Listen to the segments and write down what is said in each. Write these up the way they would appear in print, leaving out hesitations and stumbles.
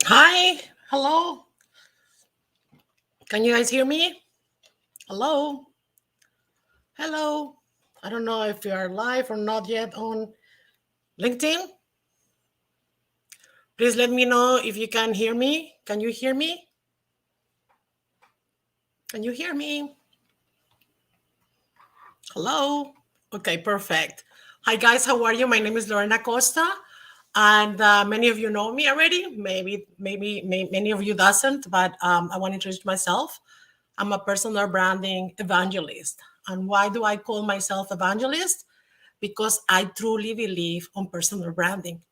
Hi, hello. Can you guys hear me? Hello, hello. I don't know if you are live or not yet on LinkedIn. Please let me know if you can hear me. Can you hear me? Can you hear me? Hello. Okay, perfect. Hi guys, how are you? My name is Lorena Costa, and many of you know me already. Many of you doesn't, but I want to introduce myself. I'm a personal branding evangelist. And why do I call myself evangelist? Because I truly believe on personal branding.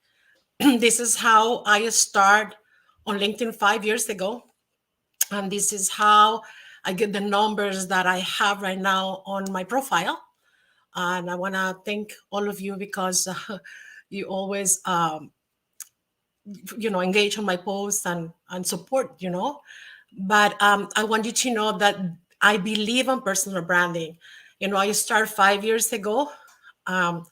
This is how I start on LinkedIn 5 years ago. And this is how I get the numbers that I have right now on my profile. And I want to thank all of you because you always, engage on my posts and support. But I want you to know that I believe in personal branding. I started 5 years ago. Um,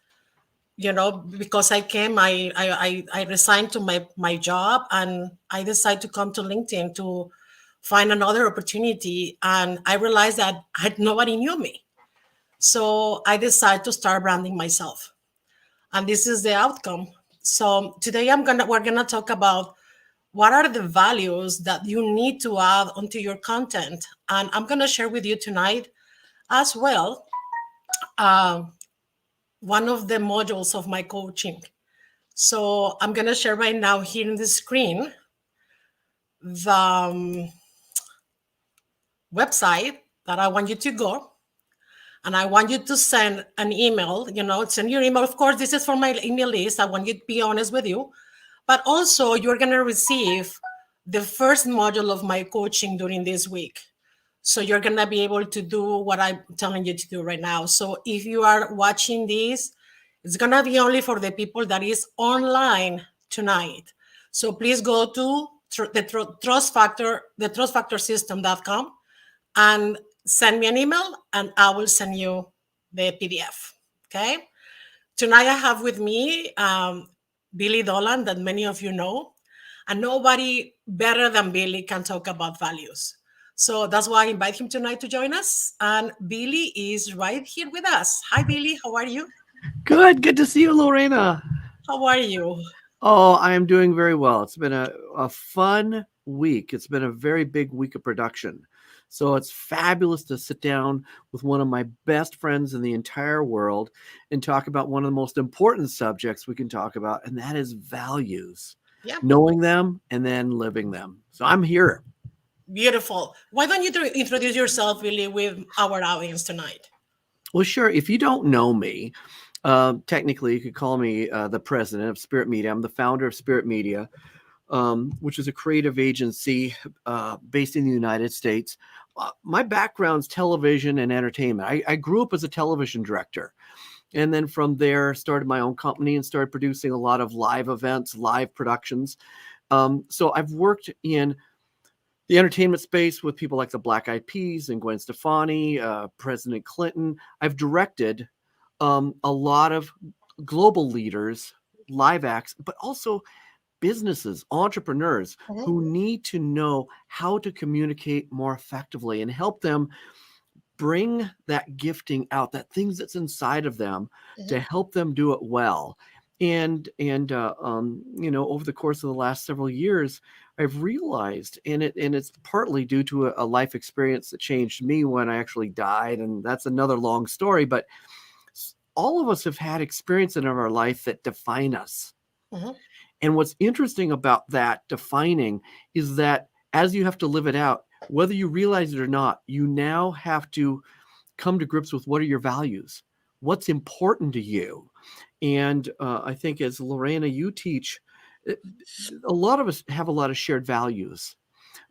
because I resigned to my job, and I decided to come to LinkedIn to find another opportunity. And I realized that nobody knew me. So I decided to start branding myself. And this is the outcome. So today we're gonna talk about what are the values that you need to add onto your content. And I'm gonna share with you tonight as well uh, one of the modules of my coaching. So I'm going to share right now here in the screen the website that I want you to go. And I want you to send an email, send your email. Of course, this is for my email list. I want you to be honest with you. But also, you're going to receive the first module of my coaching during this week. So you're going to be able to do what I'm telling you to do right now. So if you are watching this, it's going to be only for the people that is online tonight. So please go to the Trust Factor, the trustfactorsystem.com, and send me an email and I will send you the PDF. Okay. Tonight I have with me Billy Dolan, that many of you know, and nobody better than Billy can talk about values. So that's why I invite him tonight to join us. And Billy is right here with us. Hi, Billy. How are you? Good to see you, Lorena. How are you? Oh, I am doing very well. It's been a fun week. It's been a very big week of production. So it's fabulous to sit down with one of my best friends in the entire world and talk about one of the most important subjects we can talk about, and that is values, Yeah, knowing them and then living them. So I'm here. beautiful. Why don't you introduce yourself, Billy, with our audience tonight? Well, sure. If you don't know me, technically, you could call me the president of Spirit Media. I'm the founder of Spirit Media, which is a creative agency based in the United States. My background's television and entertainment. I grew up as a television director. And then from there, started my own company and started producing a lot of live events, live productions. So I've worked in the entertainment space with people like the Black Eyed Peas and Gwen Stefani, President Clinton. I've directed a lot of global leaders, live acts, but also businesses, entrepreneurs Mhm, who need to know how to communicate more effectively and help them bring that gifting out, that things that's inside of them, to mhm. help them do it well. Over the course of the last several years, I've realized, and it's partly due to a life experience that changed me when I actually died, and that's another long story. But all of us have had experience in our life that define us. Mhm. And what's interesting about that defining is that as you have to live it out, whether you realize it or not, you now have to come to grips with what are your values, what's important to you. And I think as Lorena, you teach, eh, a lot of us have a lot of shared values.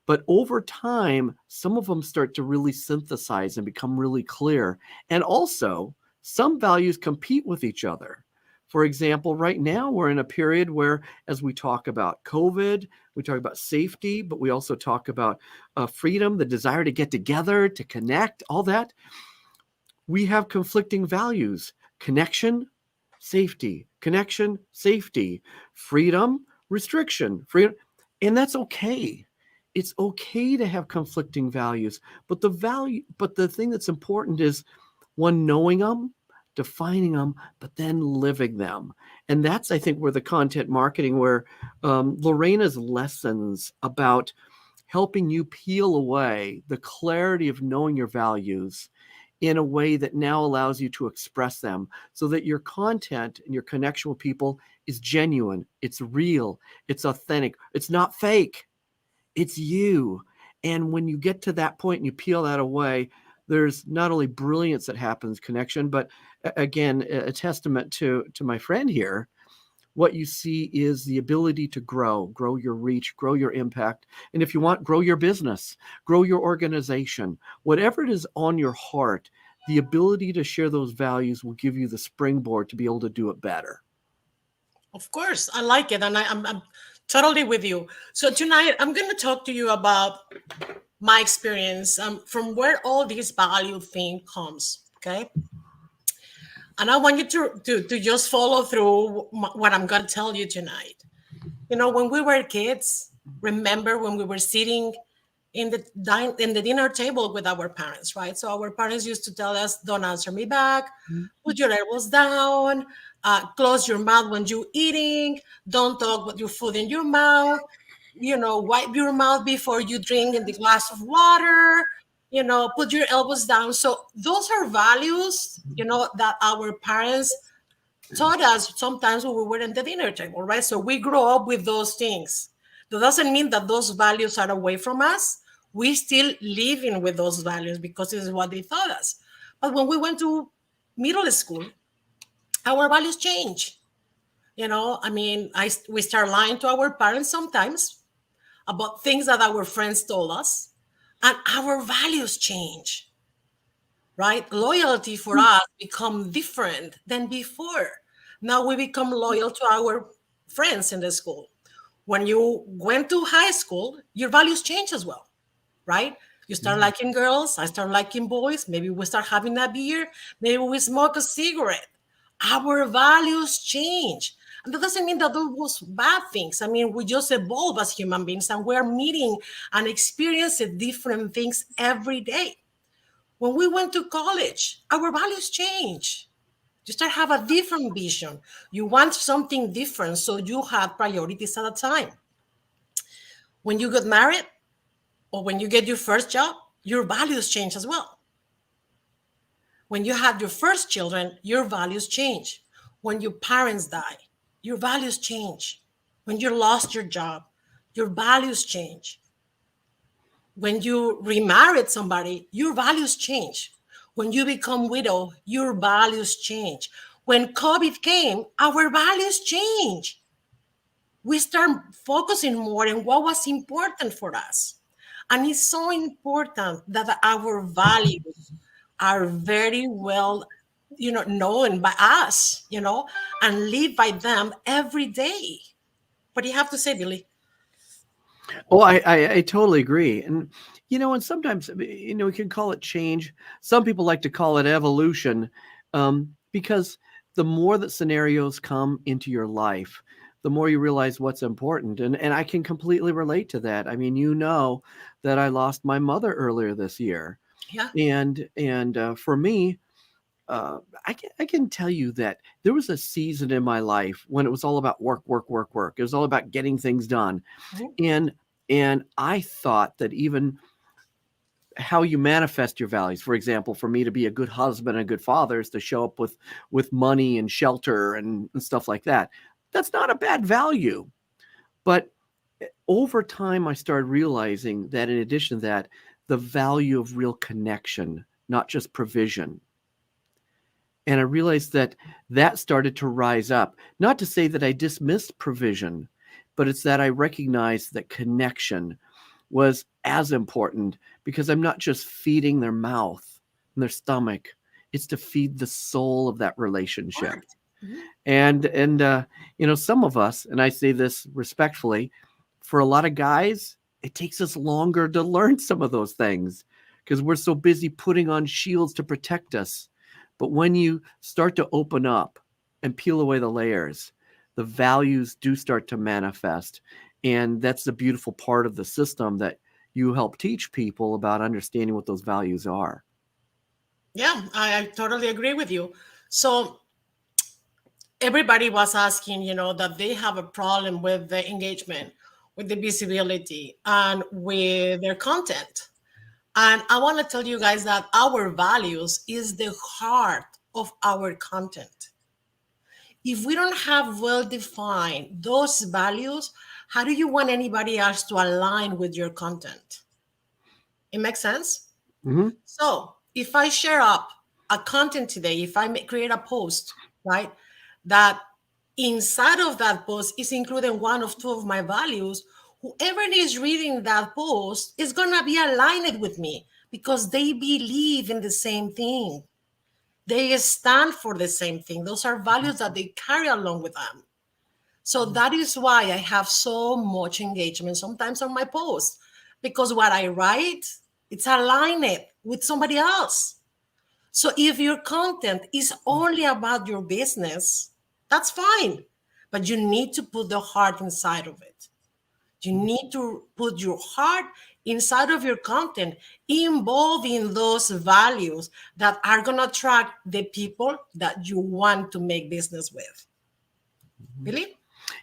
But over time, some of them start to really synthesize and become really clear. And also, some values compete with each other. For example, right now we're in a period where, as we talk about COVID, we talk about safety, but we also talk about freedom, the desire to get together, to connect, all that. We have conflicting values: connection, safety, freedom, restriction, freedom. And that's okay. It's okay to have conflicting values, but the thing that's important is one, knowing them, defining them, but then living them. And that's, I think, where the content marketing, where Lorena's lessons about helping you peel away the clarity of knowing your values in a way that now allows you to express them, so that your content and your connection with people is genuine, it's real, it's authentic, it's not fake, it's you. And when you get to that point and you peel that away, there's not only brilliance that happens, connection, but again, a testament to my friend here. What you see is the ability to grow your reach, grow your impact. And if you want, grow your business, grow your organization, whatever it is on your heart, the ability to share those values will give you the springboard to be able to do it better. Of course, I like it, and I'm totally with you. So tonight, I'm going to talk to you about my experience, from where all this value thing comes. Okay, and I want you to just follow through what I'm going to tell you tonight. You know, when we were kids, remember when we were sitting in the dinner table with our parents, right? So our parents used to tell us, "Don't answer me back. Put your elbows down. Close your mouth when you're eating. Don't talk with your food in your mouth. You know, wipe your mouth before you drink in the glass of water. You know, put your elbows down." So those are values, you know, that our parents taught us sometimes when we were in the dinner table, right? So we grow up with those things. That doesn't mean that those values are away from us. We still living with those values because this is what they taught us. But when we went to middle school, our values change. You know, I mean, we start lying to our parents sometimes about things that our friends told us, and our values change, right? Loyalty for us become different than before. Now we become loyal to our friends in the school. When you went to high school, your values change as well, right? You start liking girls, I start liking boys, maybe we start having a beer, maybe we smoke a cigarette. Our values change. And that doesn't mean that those was bad things. I mean, we just evolve as human beings, and we're meeting and experiencing different things every day. When we went to college, our values change. You start have a different vision. You want something different, so you have priorities at a time. When you get married or when you get your first job, your values change as well. When you have your first children, your values change. When your parents die, your values change. When you lost your job, your values change. When you remarried somebody, your values change. When you become widow, your values change. When COVID came, our values change. We start focusing more on what was important for us. And it's so important that our values are very well, you know, known by us, you know, and live by them every day. What do you have to say, Billy? Oh, I totally agree. And sometimes, we can call it change. Some people like to call it evolution, because the more that scenarios come into your life, the more you realize what's important. And I can completely relate to that. I mean, that I lost my mother earlier this year. Yeah. And for me, I can tell you that there was a season in my life when it was all about work, work, work, work. It was all about getting things done. Mhm. And I thought that even how you manifest your values, for example, for me to be a good husband and a good father is to show up with money and shelter and stuff like that. That's not a bad value. But over time, I started realizing that in addition to that, the value of real connection, not just provision. And I realized that started to rise up. Not to say that I dismissed provision, but it's that I recognized that connection was as important, because I'm not just feeding their mouth and their stomach. It's to feed the soul of that relationship. Correct. Mhm. And some of us, and I say this respectfully, for a lot of guys, it takes us longer to learn some of those things because we're so busy putting on shields to protect us. But when you start to open up and peel away the layers, the values do start to manifest. And that's the beautiful part of the system, that you help teach people about understanding what those values are. Yeah, I totally agree with you. So everybody was asking, that they have a problem with the engagement, with the visibility, and with their content. And I want to tell you guys that our values is the heart of our content. If we don't have well defined those values, how do you want anybody else to align with your content? It makes sense? Mm-hmm. So if I share up a content today, if I create a post, right, that inside of that post is including one of two of my values, whoever is reading that post is going to be aligned with me because they believe in the same thing. They stand for the same thing. Those are values that they carry along with them. So that is why I have so much engagement sometimes on my posts, because what I write, it's aligned with somebody else. So if your content is only about your business, that's fine. But you need to put the heart inside of it. You need to put your heart inside of your content, involving those values that are going to attract the people that you want to make business with. Really?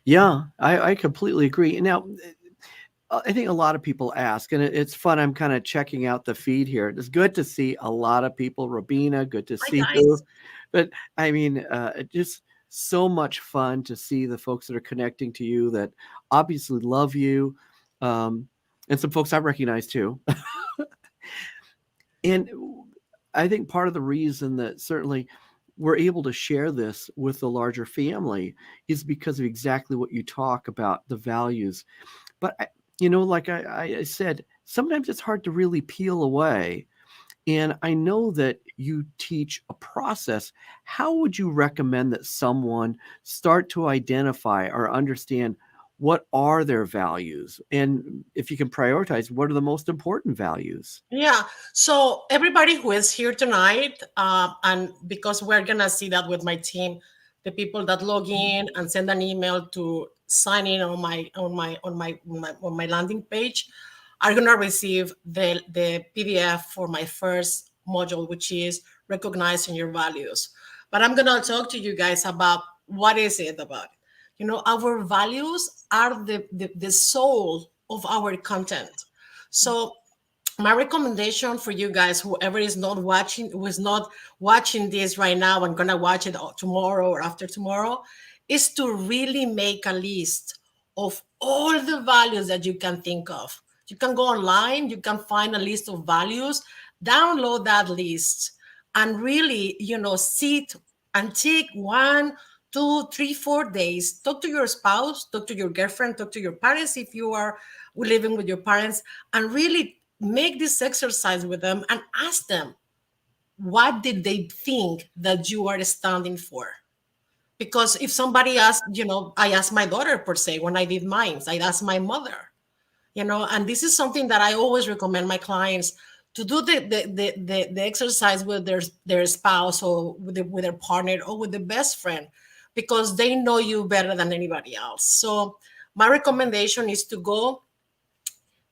Yeah, I completely agree. Now, I think a lot of people ask, and it's fun. I'm kind of checking out the feed here. It's good to see a lot of people. Robina, good to Hi, see you. guys. But I mean, just so much fun to see the folks that are connecting to you that obviously love you, um, and some folks I recognize too. And I think part of the reason that certainly we're able to share this with the larger family is because of exactly what you talk about, the values. But like I said, sometimes it's hard to really peel away. And I know that you teach a process. How would you recommend that someone start to identify or understand what are their values? And if you can prioritize, what are the most important values? Yeah. So everybody who is here tonight, and because we're gonna see that with my team, the people that log in and send an email to sign in on my landing page, are gonna receive the PDF for my first module, which is recognizing your values. But I'm gonna talk to you guys about what is it about. Our values are the soul of our content. So my recommendation for you guys, whoever is not watching, who is not watching this right now and gonna watch it tomorrow or after tomorrow, is to really make a list of all the values that you can think of. You can go online, you can find a list of values, download that list, and really, sit and take 1, 2, 3, 4 days. Talk to your spouse, talk to your girlfriend, talk to your parents if you are living with your parents, and really make this exercise with them and ask them, what did they think that you are standing for? Because if somebody asked, I asked my daughter per se when I did mine, I asked my mother, and this is something that I always recommend my clients to do the exercise with their spouse, or with their partner, or with the best friend, because they know you better than anybody else. So my recommendation is to go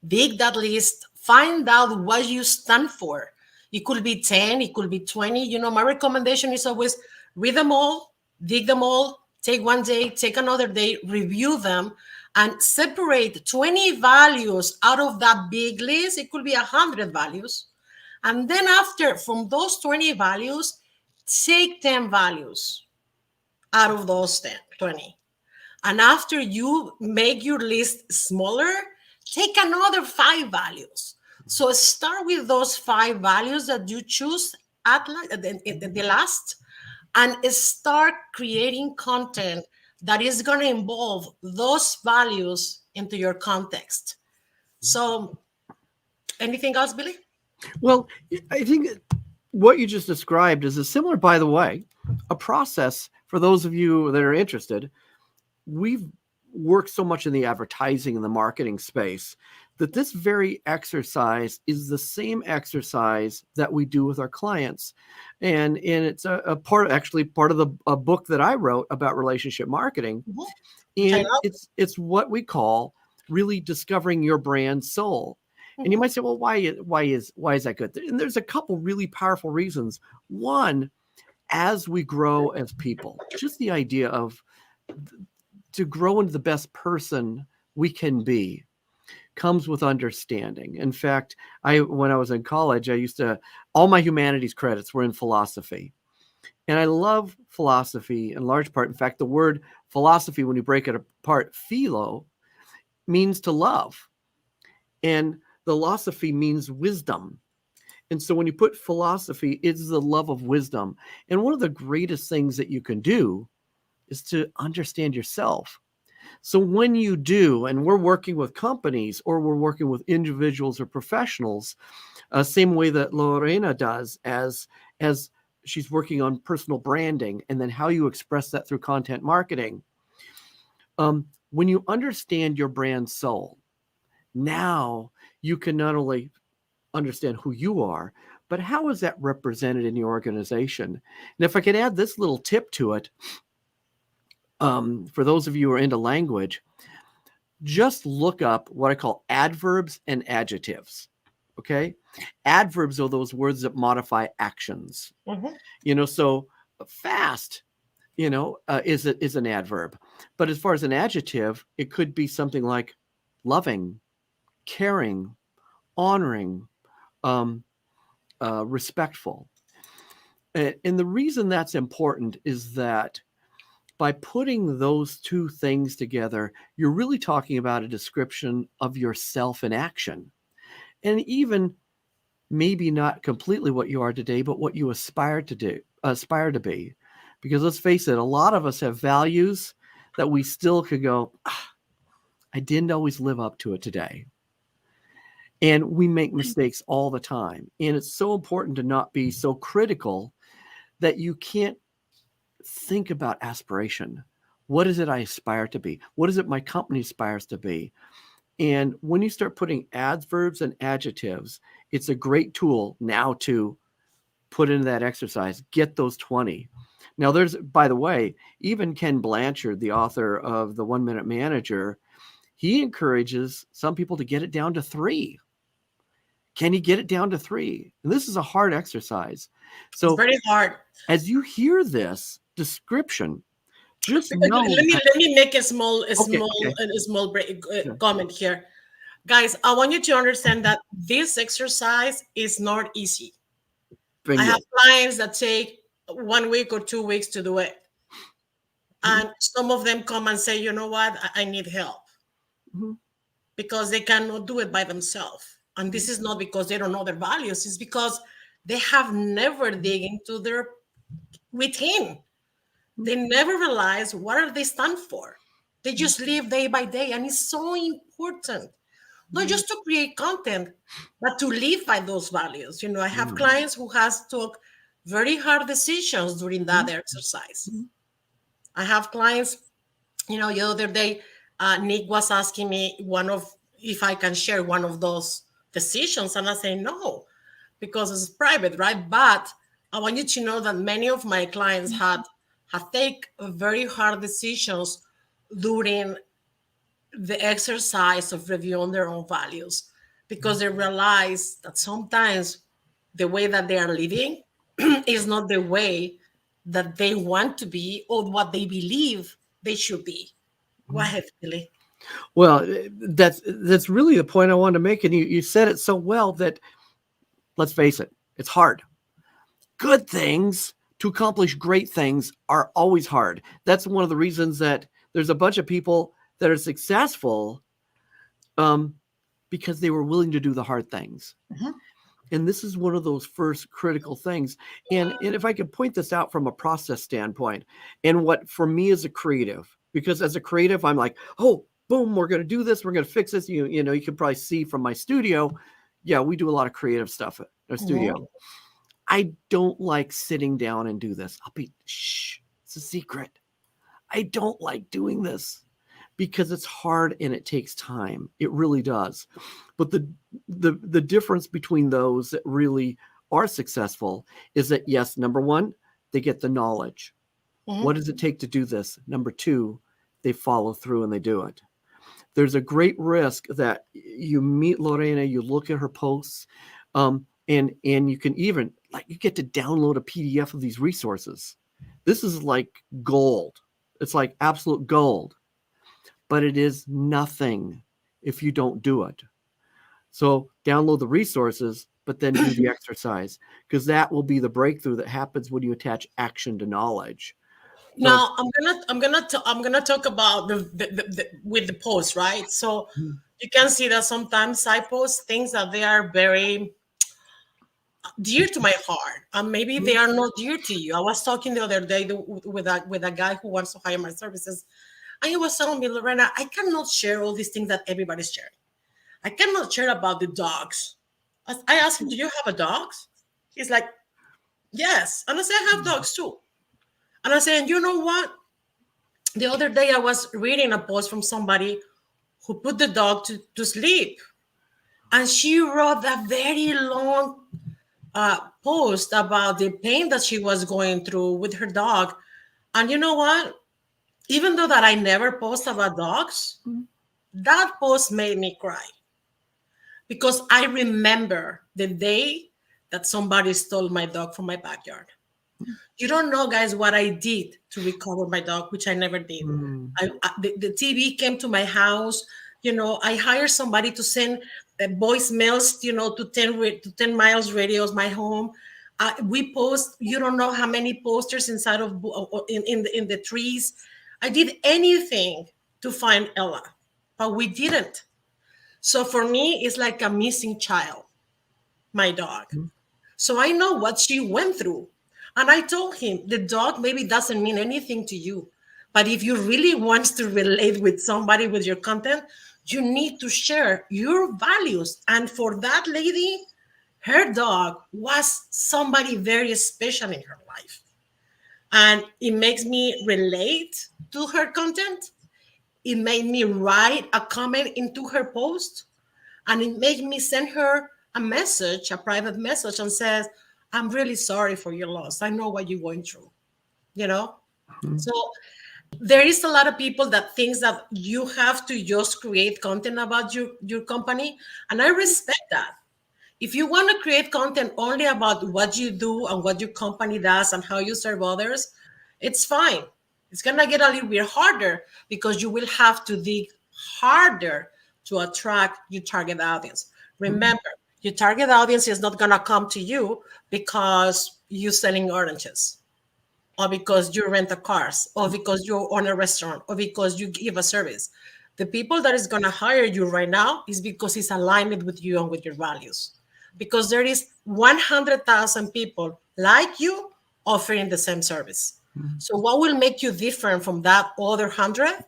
dig that list, find out what you stand for. It could be 10, it could be 20. My recommendation is always read them all, dig them all, take one day, take another day, review them, and separate 20 values out of that big list. It could be 100 values. And then from those 20 values, take 10 values out of those 10, 20. And after you make your list smaller, take another 5 values. So start with those 5 values that you choose at the last, and start creating content that is going to involve those values into your context. So anything else, Billy? Well, I think what you just described is a similar, by the way, a process for those of you that are interested. We've worked so much in the advertising and the marketing space that this very exercise is the same exercise that we do with our clients. And it's a part of a book that I wrote about relationship marketing. Mhm. Which I And love. it's what we call really discovering your brand soul. And you might say, well, why is that good? And there's a couple really powerful reasons. One, as we grow as people, just the idea of to grow into the best person we can be comes with understanding. In fact, when I was in college, all my humanities credits were in philosophy. And I love philosophy in large part. In fact, the word philosophy, when you break it apart, philo, means to love. And philosophy means wisdom. And so when you put philosophy, it's the love of wisdom. And one of the greatest things that you can do is to understand yourself. So when you do, and we're working with companies or we're working with individuals or professionals, same way that Lorena does as she's working on personal branding and then how you express that through content marketing. When you understand your brand soul, now you can not only understand who you are, but how is that represented in your organization? And if I could add this little tip to it, for those of you who are into language, just look up what I call adverbs and adjectives. Okay. Adverbs are those words that modify actions. So fast, is an adverb. But as far as an adjective, it could be something like loving, caring, honoring, respectful. And the reason that's important is that by putting those two things together, you're really talking about a description of yourself in action. And even maybe not completely what you are today, but what you aspire to be. Because let's face it, a lot of us have values that we still could go, I didn't always live up to it today. And we make mistakes all the time. And it's so important to not be so critical that you can't think about aspiration. What is it I aspire to be? What is it my company aspires to be? And when you start putting adverbs and adjectives, it's a great tool now to put into that exercise, get those 20. Now there's, by the way, even Ken Blanchard, the author of The 1 Minute Manager, he encourages some people to get it down to 3. Can you get it down to 3? And this is a hard exercise. So it's very hard. As you hear this description, just Because know. let me make a small Sure. comment here, guys. I want you to understand that this exercise is not easy. Bingo. I have clients that take 1 week or 2 weeks to do it, and some of them come and say, you know what, I need help, because they cannot do it by themselves. And this is not because they don't know their values; it's because they have never dig into their within. They never realize what are they stand for. They just live day by day. And it's so important, not just to create content, but to live by those values. I have clients who has took very hard decisions during that exercise. I have clients, the other day, Nick was asking me if I can share one of those decisions. And I say, no, because it's private, right? But I want you to know that many of my clients have take very hard decisions during the exercise of reviewing their own values, because they realize that sometimes the way that they are living is not the way that they want to be or what they believe they should be. Go ahead, Billy. Well, that's really the point I wanted to make. And you said it so well that, let's face it, it's hard. Good things to accomplish great things are always hard. That's one of the reasons that there's a bunch of people that are successful because they were willing to do the hard things. And this is one of those first critical things. And if I could point this out from a process standpoint, and what for me as a creative, because as a creative, I'm like, oh, boom, we're going to do this. We're going to fix this. You can probably see from my studio. Yeah, we do a lot of creative stuff at our studio. I don't like sitting down and do this. It's a secret. I don't like doing this because it's hard and it takes time. It really does. But the difference between those that really are successful is that, yes, number one, they get the knowledge. What does it take to do this? Number two, they follow through and they do it. there's a great risk that you meet Lorena, you look at her posts, and you can even, like, you get to download a PDF of these resources. This is like gold. It's like absolute gold, but it is nothing if you don't do it. So download the resources, but then do the exercise, because that will be the breakthrough that happens when you attach action to knowledge. So, Now I'm gonna talk about the with the post, right? So you can see that sometimes I post things that they are very dear to my heart, and maybe they are not dear to you. I was talking the other day with a guy who wants to hire my services, and he was telling me, Lorena, I cannot share all these things that everybody's sharing. I cannot share about the dogs. I asked him, do you have a dog? He's like, yes. And I said, I have dogs too. And I said, and you know what? The other day I was reading a post from somebody who put the dog to sleep. And she wrote a very long post about the pain that she was going through with her dog. And you know what? Even though that I never post about dogs, that post made me cry. Because I remember the day that somebody stole my dog from my backyard. You don't know, guys, what I did to recover my dog, which I never did. The TV came to my house. You know, I hired somebody to send voicemails, you know, to 10 miles radius my home. We post, you don't know how many posters inside of in the trees. I did anything to find Ella, but we didn't. So for me, it's like a missing child, my dog. So I know what she went through. And I told him, the dog maybe doesn't mean anything to you. But if you really want to relate with somebody with your content, you need to share your values. And for that lady, her dog was somebody very special in her life. And it makes me relate to her content. It made me write a comment into her post. And it made me send her a message, a private message, and says, I'm really sorry for your loss. I know what you're going through, you know? So there is a lot of people that thinks that you have to just create content about your company. And I respect that. If you want to create content only about what you do and what your company does and how you serve others, it's fine. It's going to get a little bit harder because you will have to dig harder to attract your target audience. Remember, your target audience is not going to come to you because you're selling oranges, or because you rent a cars, or because you own a restaurant, or because you give a service. The people that is going to hire you right now is because it's aligned with you and with your values. Because there is 100,000 people like you offering the same service. So what will make you different from that other 100?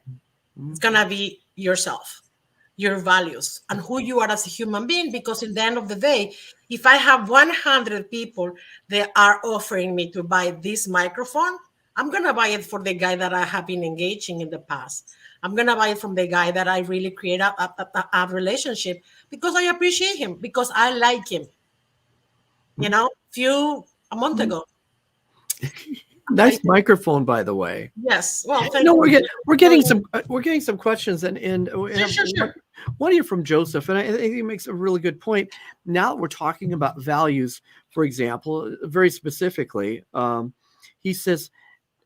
It's going to be yourself, your values, and who you are as a human being. Because in the end of the day, if I have 100 people that are offering me to buy this microphone, I'm going to buy it for the guy that I have been engaging in the past. I'm going to buy it from the guy that I really create a relationship because I appreciate him, because I like him. You know, a month ago. nice microphone, by the way. Yes. Well, thank No, you. we're getting some questions, and Sure. one here from Joseph, and I think he makes a really good point. Now that we're talking about values, for example, very specifically, he says,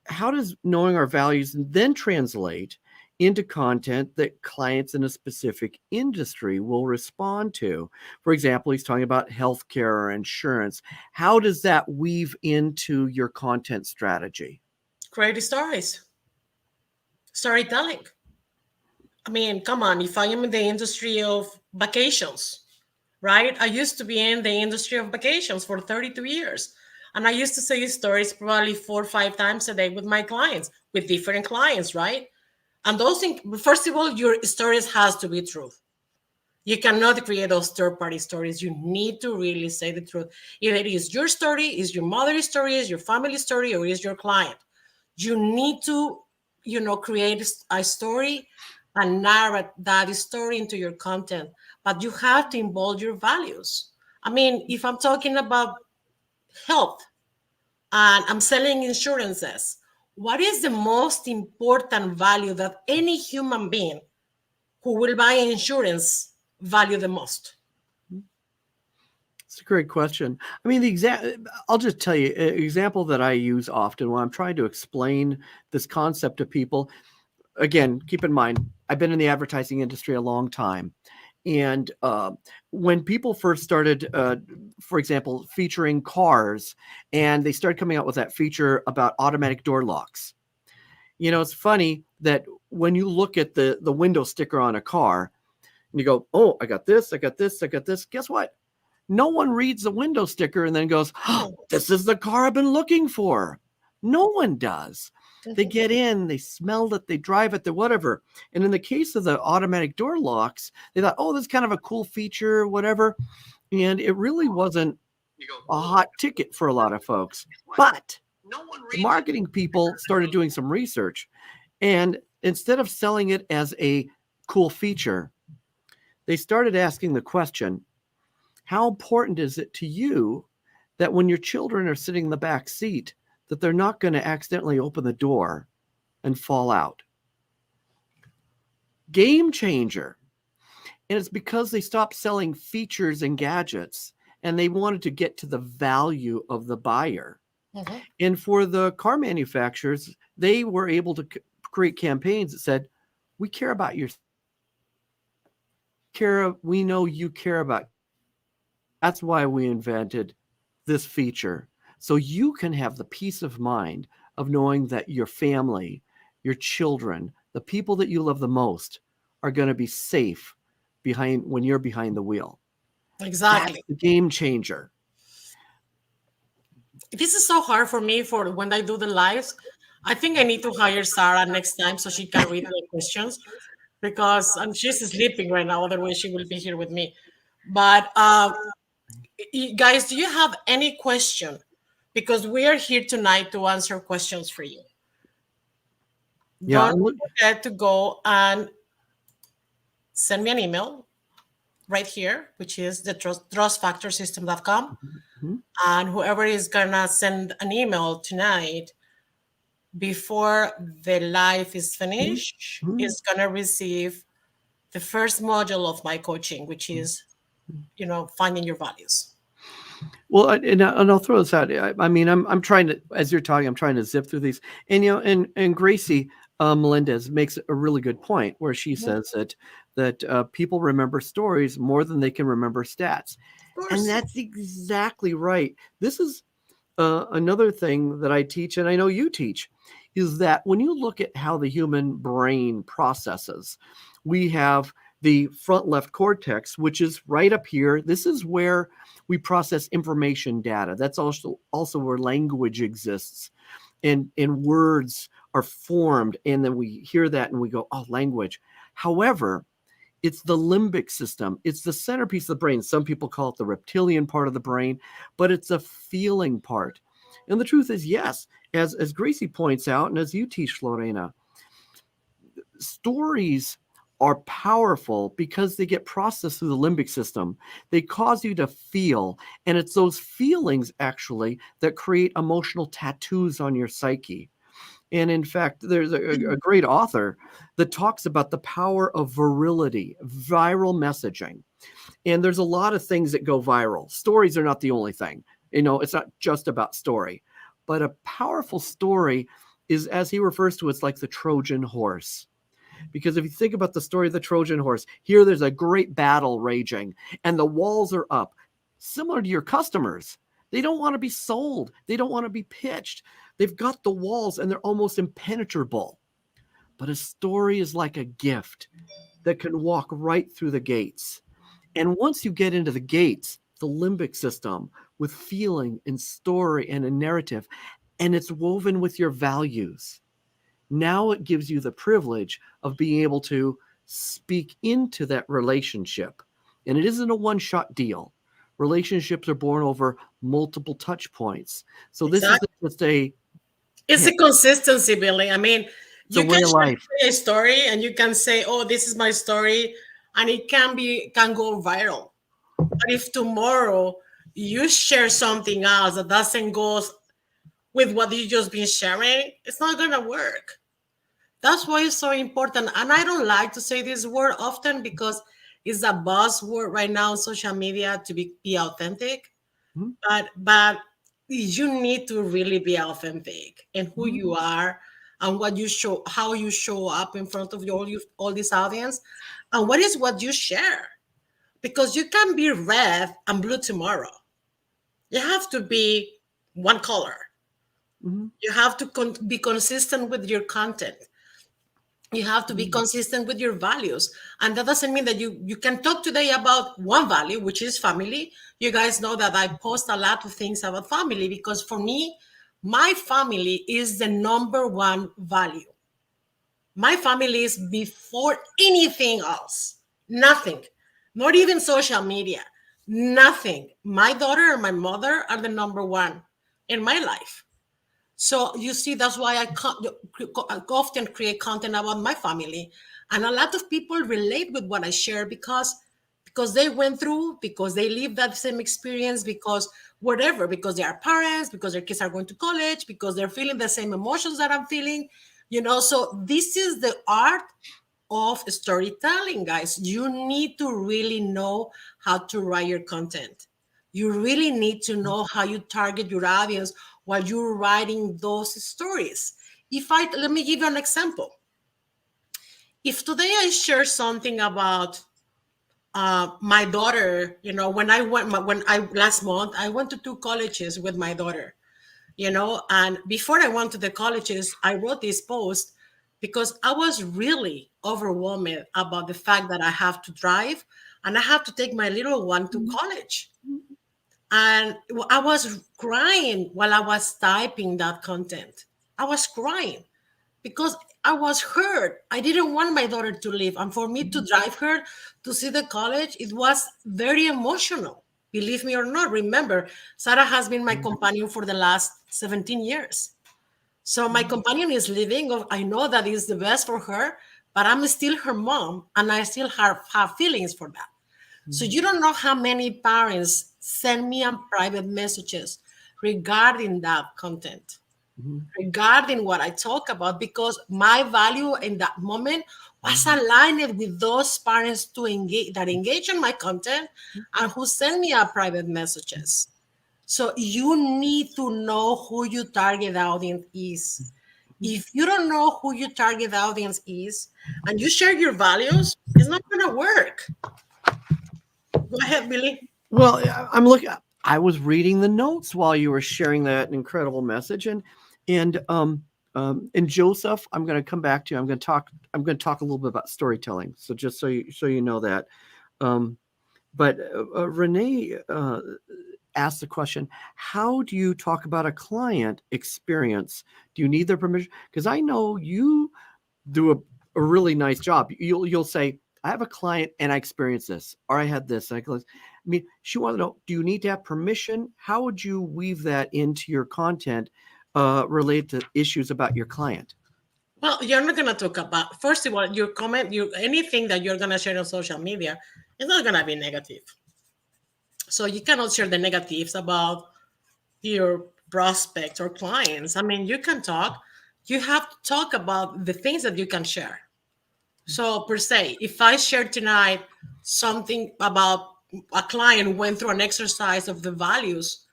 how does knowing our values then translate into content that clients in a specific industry will respond to? For example, he's talking about healthcare or insurance. How does that weave into your content strategy? Create stories. Storytelling. I mean, come on. If I am in the industry of vacations, right? I used to be in the industry of vacations for 32 years. And I used to say stories probably 4 or 5 times a day with my clients, with different clients, right? And those things, first of all, your stories has to be true. You cannot create those third-party stories. You need to really say the truth. If it is your story, is your mother's story, is your family story, or is your client, you need to, create a story and narrate that story into your content. But you have to involve your values. I mean, if I'm talking about health and I'm selling insurances, what is the most important value that any human being who will buy insurance value the most? It's a great question. I mean, I'll just tell you an example that I use often when I'm trying to explain this concept to people. Again, keep in mind, I've been in the advertising industry a long time. And when people first started, for example, featuring cars, and they started coming out with that feature about automatic door locks. It's funny that when you look at the window sticker on a car and you go, oh, I got this, I got this, I got this. Guess what? No one reads the window sticker and then goes, oh, this is the car I've been looking for. No one does. They get in, they smell it, they drive it, they whatever. And in the case of the automatic door locks, they thought, oh, this is kind of a cool feature, whatever. And it really wasn't a hot ticket for a lot of folks. But the marketing people started doing some research. And instead of selling it as a cool feature, they started asking the question, how important is it to you that when your children are sitting in the back seat, that they're not going to accidentally open the door and fall out? Game changer. And it's because they stopped selling features and gadgets and they wanted to get to the value of the buyer. Mm-hmm. And for the car manufacturers, they were able to create campaigns that said, we care about your we know you care about. That's why we invented this feature. So you can have the peace of mind of knowing that your family, your children, the people that you love the most are going to be safe when you're behind the wheel. Exactly. That's the game changer. This is so hard for me for when I do the lives. I think I need to hire Sarah next time so she can read the questions because she's sleeping right now. Otherwise, she will be here with me. But guys, do you have any question? Because we are here tonight to answer questions for you. Yeah. Don't forget to go and send me an email right here, which is the trustfactorsystem.com. Mm-hmm. And whoever is gonna send an email tonight before the live is finished is gonna receive the first module of my coaching, which is, finding your values. Well, and I'll throw this out. I mean, I'm trying to, as you're talking, I'm trying to zip through these. And and Gracie Melendez makes a really good point where she says that people remember stories more than they can remember stats, and that's exactly right. This is another thing that I teach, and I know you teach, is that when you look at how the human brain processes, we have the front left cortex, which is right up here. This is where we process information data. That's also where language exists, and words are formed, and then we hear that and we go, oh, language. However, it's the limbic system. It's the centerpiece of the brain. Some people call it the reptilian part of the brain, but it's a feeling part. And the truth is, yes, as Gracie points out, and as you teach, Lorena, stories are powerful because they get processed through the limbic system. They cause you to feel, and it's those feelings actually that create emotional tattoos on your psyche. And in fact, there's a great author that talks about the power of virility, viral messaging. And there's a lot of things that go viral. Stories are not the only thing. It's not just about story. But a powerful story is, as he refers to, it's like the Trojan horse. Because if you think about the story of the Trojan horse, here there's a great battle raging and the walls are up. Similar to your customers. They don't want to be sold. They don't want to be pitched. They've got the walls and they're almost impenetrable. But a story is like a gift that can walk right through the gates. And once you get into the gates, the limbic system with feeling and story and a narrative, and it's woven with your values. Now it gives you the privilege of being able to speak into that relationship. And it isn't a one-shot deal. Relationships are born over multiple touch points. So this is just it's a consistency, Billy. I mean, you can share a story and you can say, oh, this is my story, and it can go viral. But if tomorrow you share something else that doesn't go with what you just been sharing, it's not gonna work. That's why it's so important. And I don't like to say this word often because it's a buzzword right now on social media to be authentic. Mhm, But you need to really be authentic and who mhm, you are and what you show, how you show up in front of all this audience, and what is what you share. Because you can be red and blue tomorrow. You have to be one color. mhm, You have to be consistent with your content. You have to be mhm, consistent with your values, and that doesn't mean that you can talk today about one value, which is family. You guys know that I post a lot of things about family because for me, my family is the number one value. My family is before anything else. Nothing, not even social media, nothing. My daughter and my mother are the number one in my life. So you see, that's why I often create content about my family, and a lot of people relate with what I share because they went through, because they lived that same experience, because whatever, because they are parents, because their kids are going to college, because they're feeling the same emotions that I'm feeling. So this is the art of storytelling, guys. You need to really know how to write your content. You really need to know how you target your audience while you're writing those stories. Let me give you an example. If today I share something about my daughter, when I last month I went to two colleges with my daughter, and before I went to the colleges, I wrote this post because I was really overwhelmed about the fact that I have to drive and I have to take my little one to mhm, college. And I was crying while I was typing that content. I was crying because I was hurt. I didn't want my daughter to leave. And for me to mhm, drive her to see the college, it was very emotional. Believe me or not, remember, Sarah has been my mhm, companion for the last 17 years. So my mhm, companion is leaving. I know that is the best for her, but I'm still her mom and I still have feelings for that. So mhm, you don't know how many parents send me on private messages regarding that content, mhm, regarding what I talk about, because my value in that moment was mhm, aligned with those parents that engage in my content and who send me a private messages. So you need to know who your target audience is. mhm. If you don't know who your target audience is and you share your values, it's not going to work. Go ahead, Billy. Well, I'm looking. I was reading the notes while you were sharing that incredible message, and Joseph, I'm going to come back to you. I'm going to talk a little bit about storytelling. So just so you know that. Um, but Renee asked the question: how do you talk about a client experience? Do you need their permission? Because I know you do a really nice job. You'll say, I have a client and I experienced this, or I had this. I mean, she wanted to know, do you need to have permission? How would you weave that into your content related to issues about your client? Well, you're not gonna talk about, first of all, your comment, anything that you're gonna share on social media is not gonna be negative. So you cannot share the negatives about your prospects or clients. I mean, you can talk, you have to talk about the things that you can share. So per se, if I share tonight something about a client went through an exercise of the values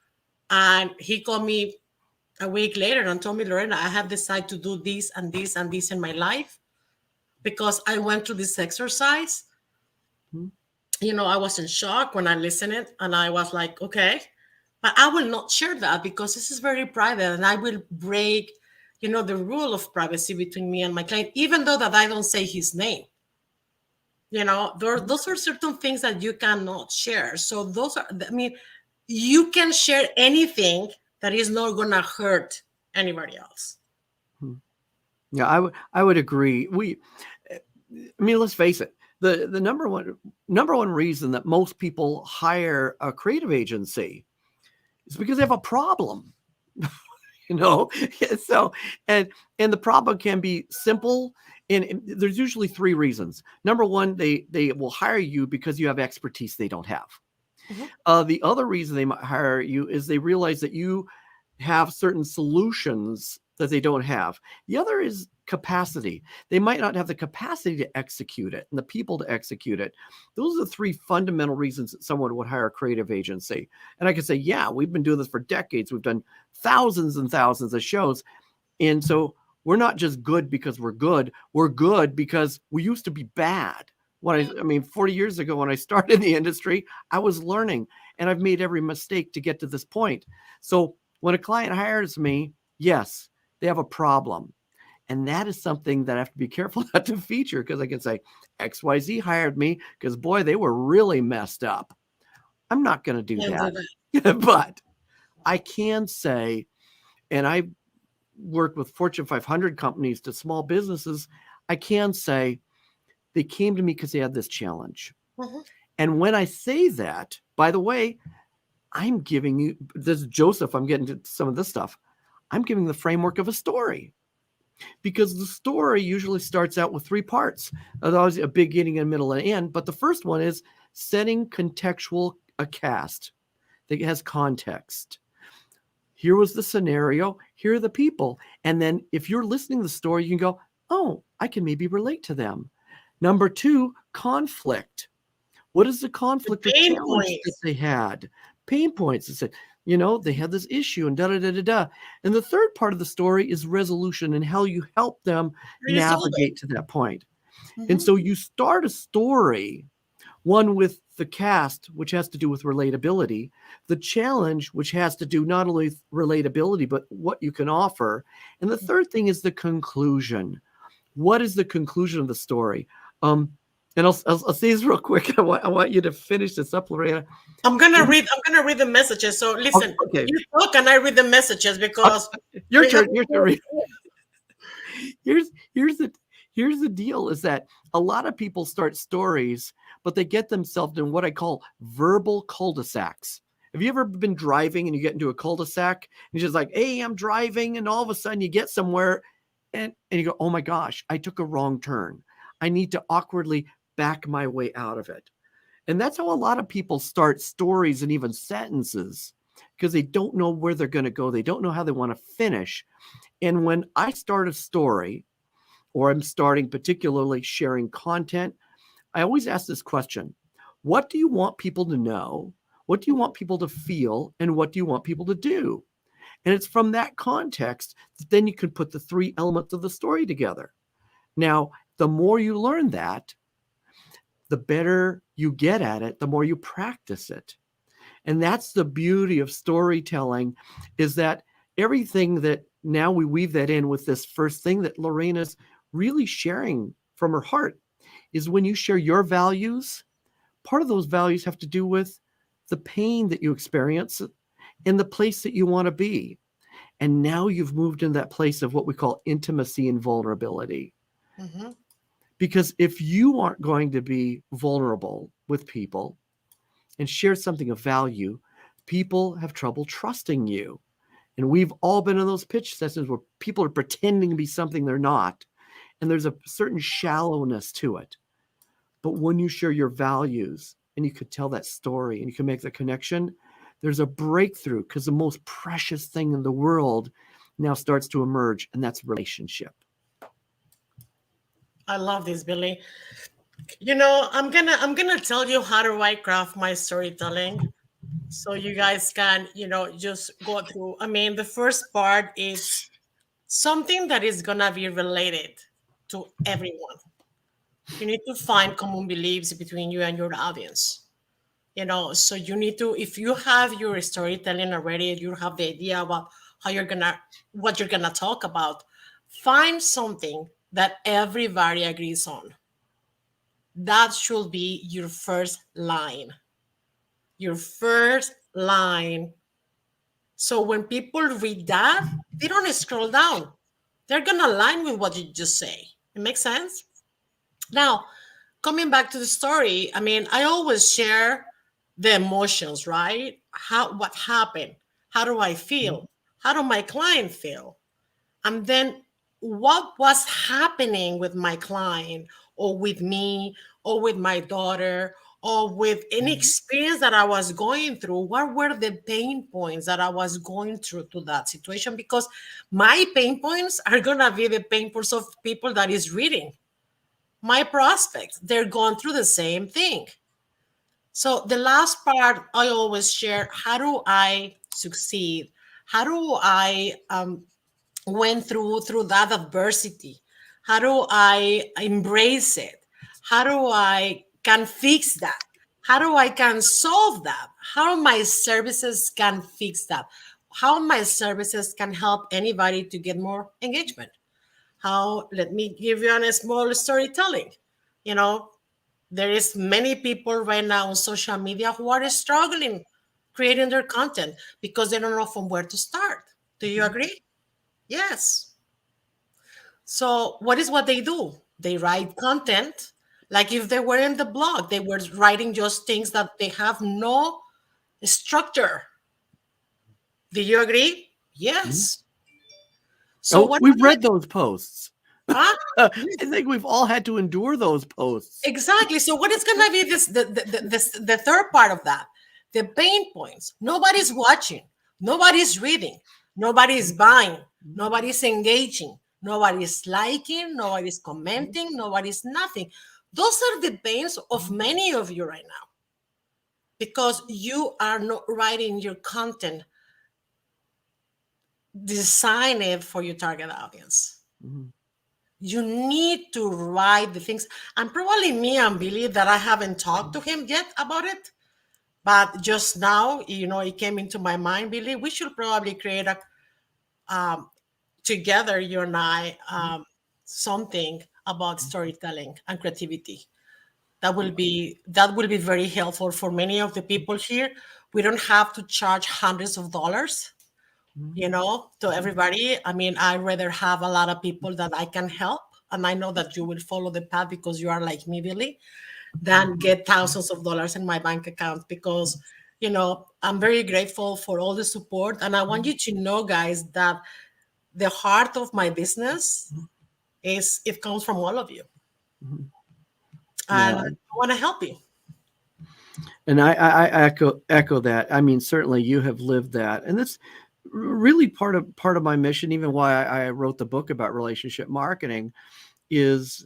and he called me a week later and told me, Lorena, I have decided to do this and this and this in my life because I went through this exercise. Mhm, I was in shock when I listened it and I was like, okay, but I will not share that because this is very private and I will break, the rule of privacy between me and my client, even though that I don't say his name. mhm, Those are certain things that you cannot share. So I mean, you can share anything that is not going to hurt anybody else. mhm. Yeah, I would agree. I mean, let's face it. The number one reason that most people hire a creative agency is because they have a problem. you know so and and the problem can be simple, and there's usually three reasons. Number one, they will hire you because you have expertise they don't have. Mhm. The other reason they might hire you is they realize that you have certain solutions that they don't have. The other is capacity. They might not have the capacity to execute it and the people to execute it. Those are the three fundamental reasons that someone would hire a creative agency. And I can say, yeah, we've been doing this for decades. We've done thousands and thousands of shows. And so we're not just good because we're good. We're good because we used to be bad. I mean, 40 years ago when I started in the industry, I was learning, and I've made every mistake to get to this point. So when a client hires me, yes, they have a problem. And that is something that I have to be careful not to feature, because I can say XYZ hired me because, boy, they were really messed up. I'm not going to do that. But I can say, and I work with Fortune 500 companies to small businesses, I can say they came to me because they had this challenge. Mm-hmm. And when I say that, by the way, I'm giving you this, Joseph, I'm getting to some of this stuff. I'm giving the framework of a story, because the story usually starts out with three parts. There's always a beginning, a middle, and an end. But the first one is setting contextual a cast that has context. Here was the scenario. Here are the people. And then if you're listening to the story, you can go, oh, I can maybe relate to them. Number two, conflict. What is the conflict or challenge that they had? Pain points. They said, they had this issue and da-da-da-da-da. And the third part of the story is resolution and how you help them navigate to that point. Mm-hmm. And so you start a story, one with the cast, which has to do with relatability, the challenge, which has to do not only with relatability, but what you can offer. And the third thing is the conclusion. What is the conclusion of the story? And I'll say this real quick. I want you to finish this up, Lorena. I'm gonna read the messages. So listen, okay. You talk and I read the messages because your turn. Here's the deal: is that a lot of people start stories, but they get themselves in what I call verbal cul-de-sacs. Have you ever been driving and you get into a cul-de-sac and you're just like, hey, I'm driving, and all of a sudden you get somewhere and you go, oh my gosh, I took a wrong turn. I need to awkwardly back my way out of it. And that's how a lot of people start stories and even sentences, because they don't know where they're going to go. They don't know how they want to finish. And when I start a story, or I'm starting particularly sharing content, I always ask this question: what do you want people to know? What do you want people to feel? And what do you want people to do? And it's from that context that then you can put the three elements of the story together. Now, the more you learn that, the better you get at it, the more you practice it. And that's the beauty of storytelling, is that everything that now we weave that in with this first thing that Lorena's really sharing from her heart is when you share your values, part of those values have to do with the pain that you experience and the place that you want to be. And now you've moved in that place of what we call intimacy and vulnerability. Mm-hmm. Because if you aren't going to be vulnerable with people and share something of value, people have trouble trusting you. And we've all been in those pitch sessions where people are pretending to be something they're not. And there's a certain shallowness to it. But when you share your values and you could tell that story and you can make the connection, there's a breakthrough, because the most precious thing in the world now starts to emerge, and that's relationship. I love this, Billy. I'm gonna tell you how do I craft my storytelling, so you guys can, just go through. I mean, the first part is something that is gonna be related to everyone. You need to find common beliefs between you and your audience. So you need to, if you have your storytelling already, you have the idea about what you're gonna talk about, find something that everybody agrees on. That should be your first line. Your first line. So when people read that, they don't scroll down. They're gonna align with what you just say. It makes sense? Now, coming back to the story, I mean, I always share the emotions, right? What happened? How do I feel? How do my client feel? And then what was happening with my client or with me or with my daughter or with any Mhm. experience that I was going through, what were the pain points that I was going through to that situation? Because my pain points are gonna be the pain points of people that is reading. My prospects, they're going through the same thing. So the last part I always share, how do I succeed? How do I went through that adversity? How do I embrace it? How do I can fix that? How do I can solve that? How my services can fix that? How my services can help anybody to get more engagement? How, let me give you a small storytelling. You know, there is many people right now on social media who are struggling creating their content because they don't know from where to start. Do you Mhm. agree? Yes. So what is what they do? They write content like if they were in the blog, they were writing just things that they have no structure. Do you agree? Mhm. Yes. So Oh, what we've I read those posts. huh? I think we've all had to endure those posts. Exactly. So what is gonna be the third part of that? The pain points. Nobody's watching, nobody's reading, nobody's buying, Mhm. nobody's engaging, nobody's liking, nobody's commenting, nobody's nothing. Those are the pains of Mhm. many of you right now because you are not writing your content designed for your target audience. Mhm. You need to write the things. And probably me and Billy that I haven't talked to him yet about it. But just now, it came into my mind, Billy, we should probably create a um, together, you and I, Mhm. something about Mhm. storytelling and creativity. That will be very helpful for many of the people here. We don't have to charge hundreds of dollars, Mhm. to everybody. I mean, I'd rather have a lot of people that I can help. And I know that you will follow the path because you are like me, Billy, Mhm. than get thousands of dollars in my bank account because I'm very grateful for all the support, and I want Mhm. you to know, guys, that the heart of my business Mhm. is it comes from all of you, Mhm. and Yeah, I want to help you. and I echo that. I mean, certainly you have lived that, and that's really part of my mission. Even why I wrote the book about relationship marketing is,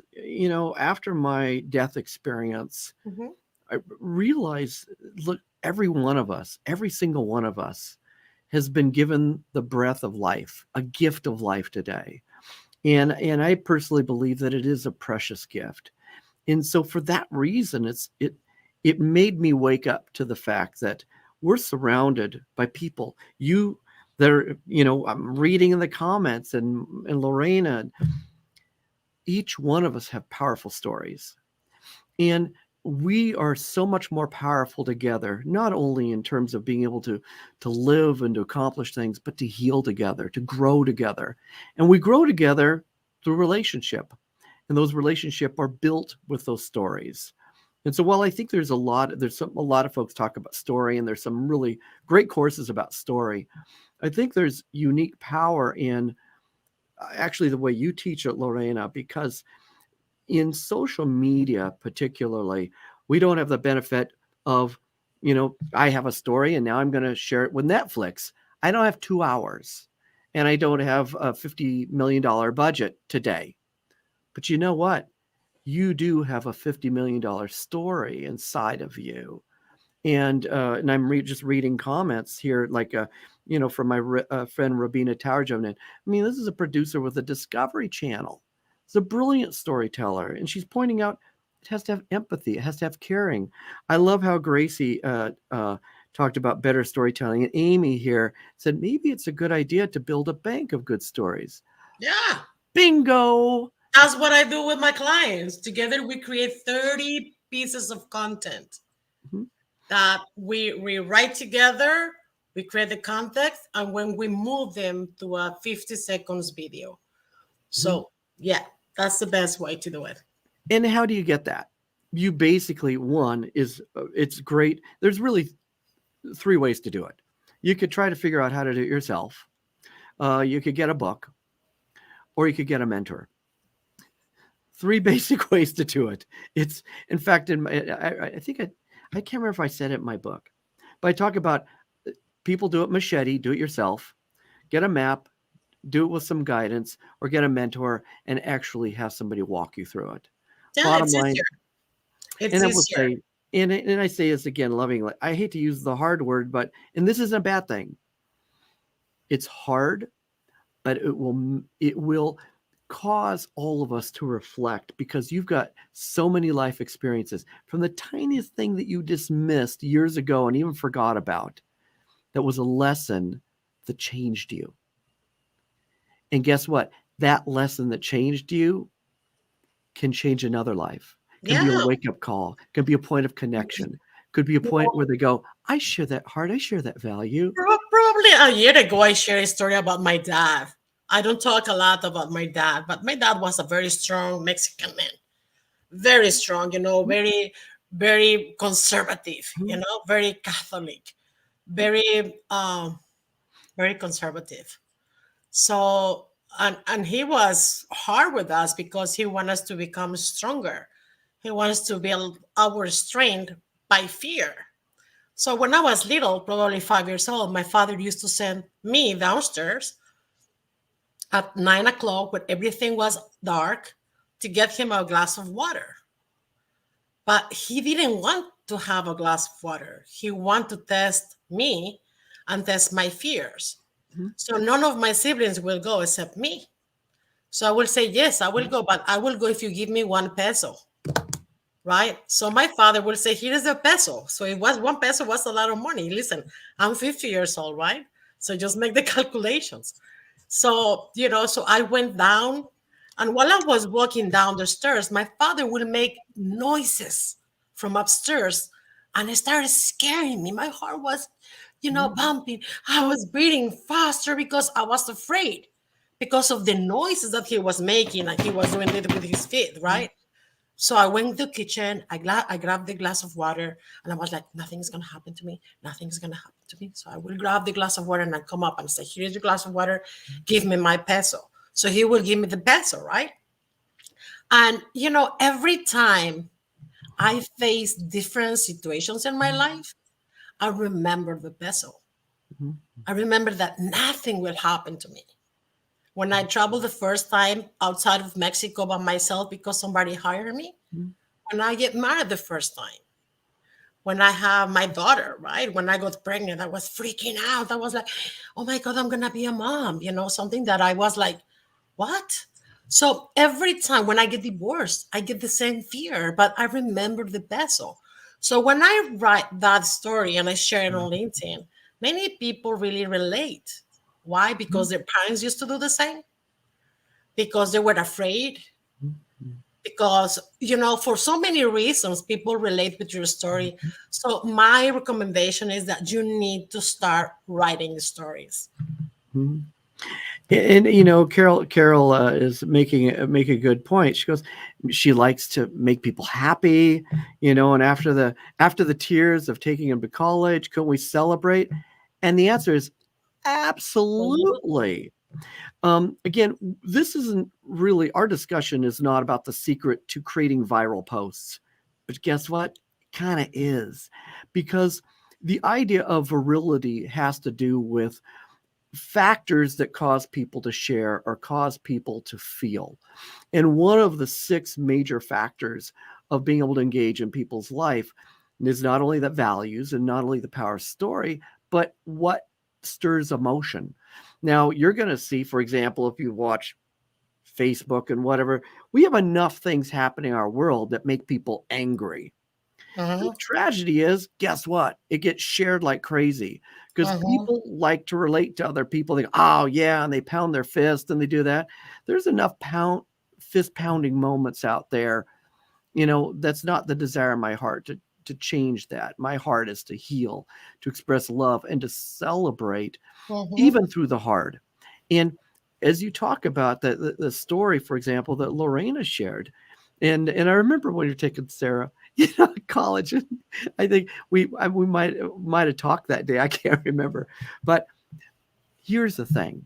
after my death experience, Mhm. I realized, look, every one of us, every single one of us, has been given the breath of life, a gift of life today, and I personally believe that it is a precious gift. And so for that reason, it made me wake up to the fact that we're surrounded by people. I'm reading in the comments, and Lorena, each one of us have powerful stories. And we are so much more powerful together, not only in terms of being able to live and to accomplish things, but to heal together, to grow together. And we grow together through relationship. And those relationships are built with those stories. And so while I think a lot of folks talk about story, and there's some really great courses about story, I think there's unique power in actually the way you teach it, Lorena, because in social media particularly, we don't have the benefit of, I have a story and now I'm going to share it with Netflix. I don't have 2 hours, and I don't have a $50 million budget today. But you know what? You do have a $50 million story inside of you. And I'm just reading comments here, like from my friend Rabina Tarjonen. I mean, this is a producer with a Discovery Channel. It's a brilliant storyteller, and she's pointing out it has to have empathy, it has to have caring. I love how Gracie talked about better storytelling, and Amy here said maybe it's a good idea to build a bank of good stories. Yeah, Bingo! that's what I do with my clients. Together, we create 30 pieces of content Mhm. that we write together. We create the context, and when we move them to a 50 seconds video. Mhm. So yeah, that's the best way to do it. And how do you get that? You basically, one is, it's great. There's really three ways to do it. You could try to figure out how to do it yourself. You could get a book, or you could get a mentor. Three basic ways to do it. It's, in fact, I think I can't remember if I said it in my book, but I talk about people do it machete, do it yourself, get a map, do it with some guidance, or get a mentor and actually have somebody walk you through it. Yeah, Bottom it's line, easier. It's and I will easier. say, and I say this again lovingly, I hate to use the hard word, but, and this isn't a bad thing. It's hard, but it will cause all of us to reflect because you've got so many life experiences from the tiniest thing that you dismissed years ago and even forgot about that was a lesson that changed you. And guess what? That lesson that changed you can change another life, can be a Yeah. wake up call, can be a point of connection, could be a point where they go, I share that heart, I share that value. Probably a year ago, I shared a story about my dad. I don't talk a lot about my dad, but my dad was a very strong Mexican man, very strong, very, very conservative, Mhm. very Catholic, very, very conservative. So, and he was hard with us because he wanted us to become stronger. He wants to build our strength by fear. So when I was little, probably 5 years old, my father used to send me downstairs at 9 o'clock when everything was dark to get him a glass of water. But he didn't want to have a glass of water. He wanted to test me and test my fears. Mhm. So none of my siblings will go except me. So I will say, yes, I will go, but I will go if you give me 1 peso, right? So my father will say, here is a peso. So it was 1 peso was a lot of money. Listen, I'm 50 years old, right? So just make the calculations. So, so I went down, and while I was walking down the stairs, my father would make noises from upstairs, and it started scaring me. My heart was, Mhm. bumping. I was breathing faster because I was afraid because of the noises that he was making and he was doing it with his feet, right? So I went to the kitchen. I grabbed the glass of water, and I was like, nothing's gonna happen to me. Nothing's gonna happen to me. So I will grab the glass of water and I come up and say, here's your glass of water. Give me my peso. So he will give me the peso, right? And every time I face different situations in my life, I remember the peso. Mhm. I remember that nothing will happen to me. When I traveled the first time outside of Mexico by myself because somebody hired me, Mhm. when I get married the first time, when I have my daughter, right? When I got pregnant, I was freaking out. I was like, oh my God, I'm going to be a mom, something that I was like, what? So every time when I get divorced, I get the same fear, but I remember the peso. So when I write that story and I share it on LinkedIn, many people really relate. Why? Because Mhm. their parents used to do the same, because they were afraid, Mhm. because for so many reasons people relate with your story. So my recommendation is that you need to start writing stories. Mhm. And Carol is make a good point. She goes, she likes to make people happy, and after the tears of taking them to college, couldn't we celebrate? And the answer is Absolutely. absolutely. Again, this isn't really, our discussion is not about the secret to creating viral posts. But guess what? Kind of is. Because the idea of virility has to do with factors that cause people to share or cause people to feel. And one of the six major factors of being able to engage in people's life is not only the values and not only the power of story, but what stirs emotion. Now, you're going to see, for example, if you watch Facebook and whatever, we have enough things happening in our world that make people angry. The Mhm, tragedy is, guess what? It gets shared like crazy because mhm, people like to relate to other people. They go, oh yeah, and they pound their fist and they do that. There's enough fist pounding moments out there. That's not the desire of my heart to change that. My heart is to heal, to express love, and to celebrate mhm. even through the hard. And as you talk about the story, for example, that Lorena shared, and I remember when you're taking Sarah, college. I think we might have talked that day. I can't remember, but here's the thing: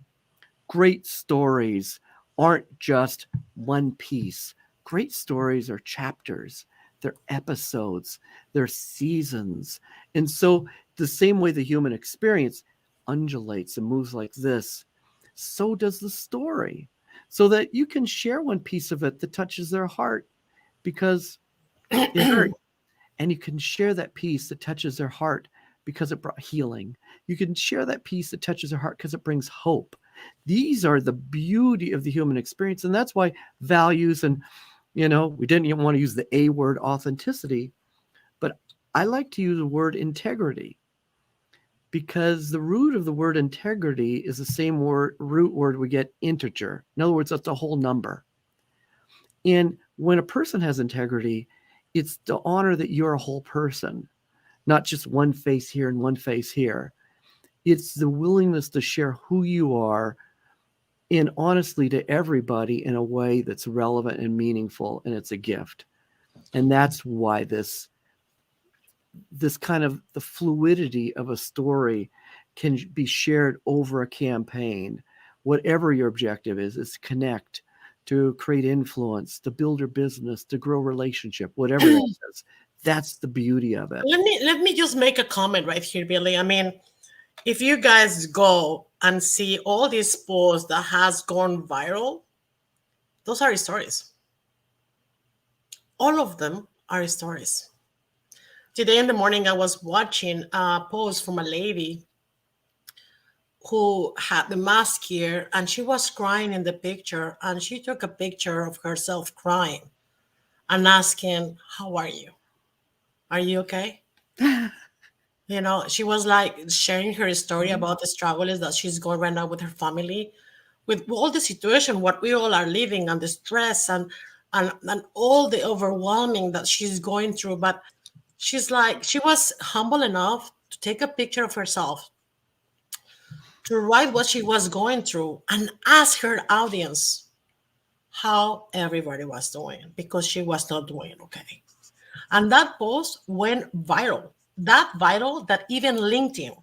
great stories aren't just one piece. Great stories are chapters they're episodes, they're seasons. And so the same way the human experience undulates and moves like this, so does the story. So that you can share one piece of it that touches their heart because it hurt. And you can share that piece that touches their heart because it brought healing. You can share that piece that touches their heart because it brings hope. These are the beauty of the human experience. And that's why values and, we didn't even want to use the A word, authenticity, but I like to use the word integrity because the root of the word integrity is the same root word we get integer. In other words, that's a whole number. And when a person has integrity, it's the honor that you're a whole person, not just one face here and one face here. It's the willingness to share who you are and honestly to everybody in a way that's relevant and meaningful, and it's a gift. And that's why this kind of the fluidity of a story can be shared over a campaign. Whatever your objective is to connect, to create influence, to build your business, to grow relationship, whatever that is. That's the beauty of it. Let me just make a comment right here, Billy. I mean, if you guys go and see all these posts that has gone viral, those are stories. All of them are stories. Today in the morning, I was watching a post from a lady who had the mask here, and she was crying in the picture, and she took a picture of herself crying and asking, "How are you? Are you okay?" She was like sharing her story about the struggles that she's going right now with her family, with all the situation, what we all are living, and the stress and all the overwhelming that she's going through. But she's like, she was humble enough to take a picture of herself, to write what she was going through, and ask her audience how everybody was doing, because she was not doing okay. And that post went viral. That viral that even LinkedIn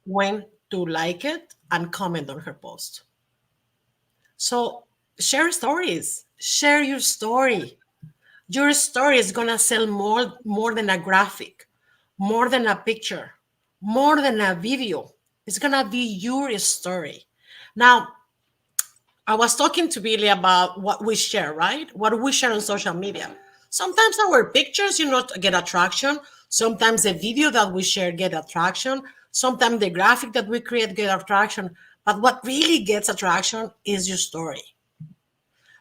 went to like it and comment on her post. So share stories. Share your story. Your story is gonna sell more than a graphic, more than a picture, more than a video. It's gonna be your story. Now, I was talking to Billy about what we share, right? What we share on social media. Sometimes our pictures, get attraction. Sometimes the video that we share get attraction. Sometimes the graphic that we create get attraction. But what really gets attraction is your story.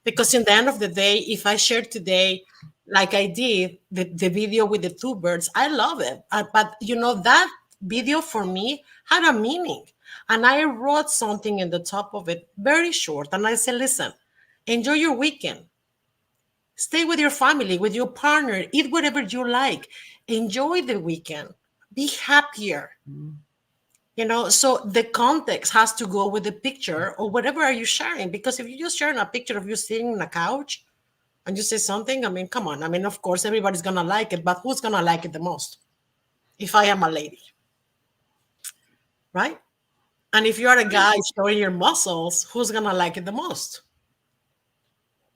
Because in the end of the day, if I share today, like I did, the video with the two birds, I love it. But that video for me had a meaning. And I wrote something in the top of it, very short. And I said, listen, enjoy your weekend. Stay with your family, with your partner, eat whatever you like. Enjoy the weekend. Be happier. So the context has to go with the picture or whatever are you sharing. Because if you just share a picture of you sitting on a couch and you say something, I mean, come on. I mean, of course, everybody's going to like it, but who's going to like it the most? If I am a lady, right? And if you are a guy showing your muscles, who's going to like it the most?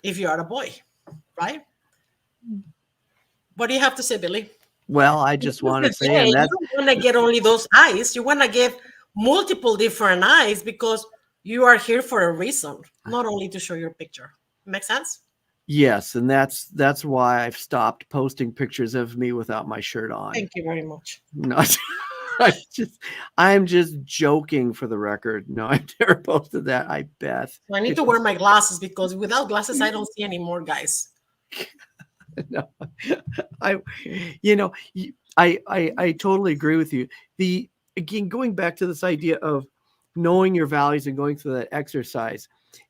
If you are a boy, right? What do you have to say, Billy? Well, I just want to say, and you that's don't want to get only those eyes. You want to get multiple different eyes because you are here for a reason, not only to show your picture. Make sense? yes, and that's why I've stopped posting pictures of me without my shirt on. Thank you very much. No, I'm just joking for the record. No, I've never posted that. I bet. So I need to wear my glasses because without glasses, I don't see any more, guys. No, I totally agree with you. Again, going back to this idea of knowing your values and going through that exercise,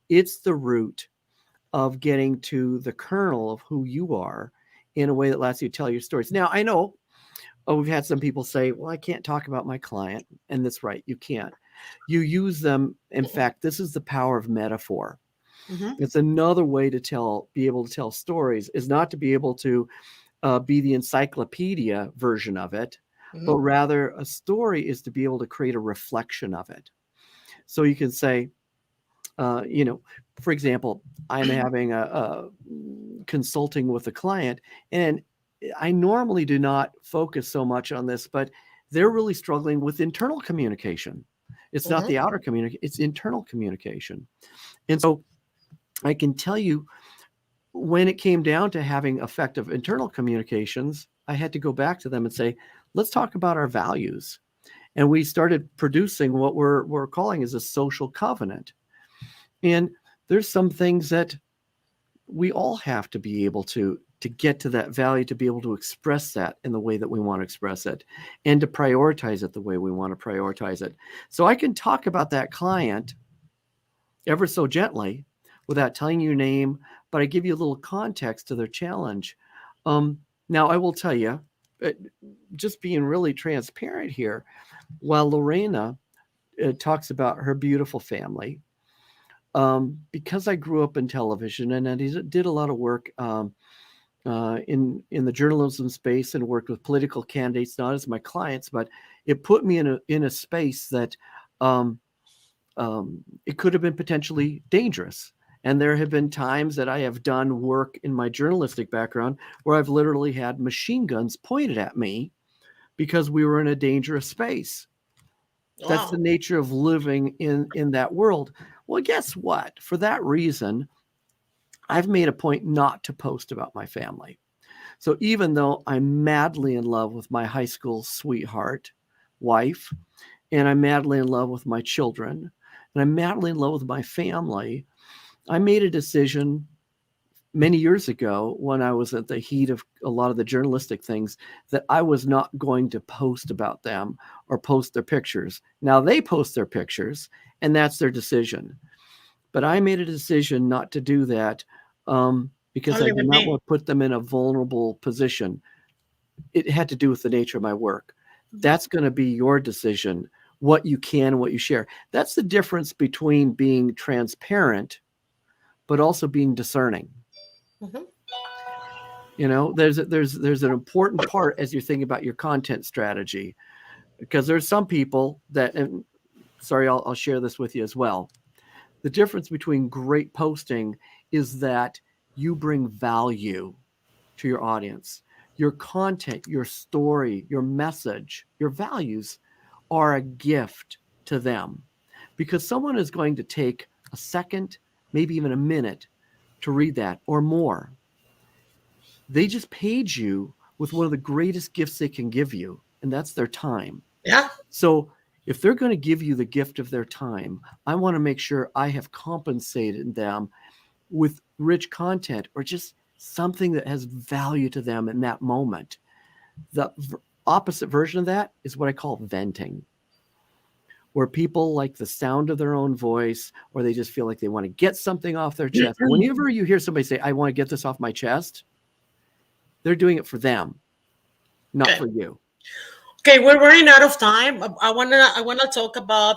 it's the root of getting to the kernel of who you are in a way that lets you tell your stories. Now, I know we've had some people say, well, I can't talk about my client. And that's right. You can't. You use them. In fact, this is the power of metaphor. It's another way to be able to tell stories is not to be able to be the encyclopedia version of it, but rather a story is to be able to create a reflection of it. So you can say, You know, for example, I'm having a consulting with a client, and I normally do not focus so much on this, but they're really struggling with internal communication. It's not Mhm. the outer communication, it's internal communication. And so I can tell you, when it came down to having effective internal communications, I had to go back to them and say, let's talk about our values. And we started producing what we're calling as a social covenant. And there's some things that we all have to be able to get to that value, to be able to express that in the way that we want to express it, and to prioritize it the way we want to prioritize it. So I can talk about that client ever so gently without telling you your name, but I give you a little context to their challenge. Now, I will tell you, uh, just being really transparent here, while Lorena talks about her beautiful family, because I grew up in television and I did a lot of work in the journalism space and worked with political candidates, not as my clients, but it put me in a space that um, it could have been potentially dangerous. And there have been times that I have done work in my journalistic background where I've literally had machine guns pointed at me because we were in a dangerous space. That's the Wow. nature of living in that world. Well, guess what? For that reason, I've made a point not to post about my family. So even though I'm madly in love with my high school sweetheart wife, and I'm madly in love with my children, and I'm madly in love with my family, I made a decision many years ago when I was at the heat of a lot of the journalistic things that I was not going to post about them or post their pictures. Now they post their pictures, and that's their decision. But I made a decision not to do that because I Only did with not me. want to put them in a vulnerable position. It had to do with the nature of my work. Mhm. That's going to be your decision, what you can and what you share. That's the difference between being transparent, but also being discerning. Mhm. You know, there's an important part as you're thinking about your content strategy, because there's some people that, and sorry, I'll share this with you as well. The difference between great posting is that you bring value to your audience. Your content, your story, your message, your values are a gift to them, because someone is going to take a second, maybe even a minute to read that or more. They just paid you with one of the greatest gifts they can give you, and that's their time. Yeah. So if they're going to give you the gift of their time, I want to make sure I have compensated them with rich content or just something that has value to them in that moment. The opposite version of that is what I call venting, where people like the sound of their own voice, or they just feel like they want to get something off their chest. Whenever you hear somebody say, I want to get this off my chest, they're doing it for them, not Okay. for you. Okay, we're running out of time. I wanna talk about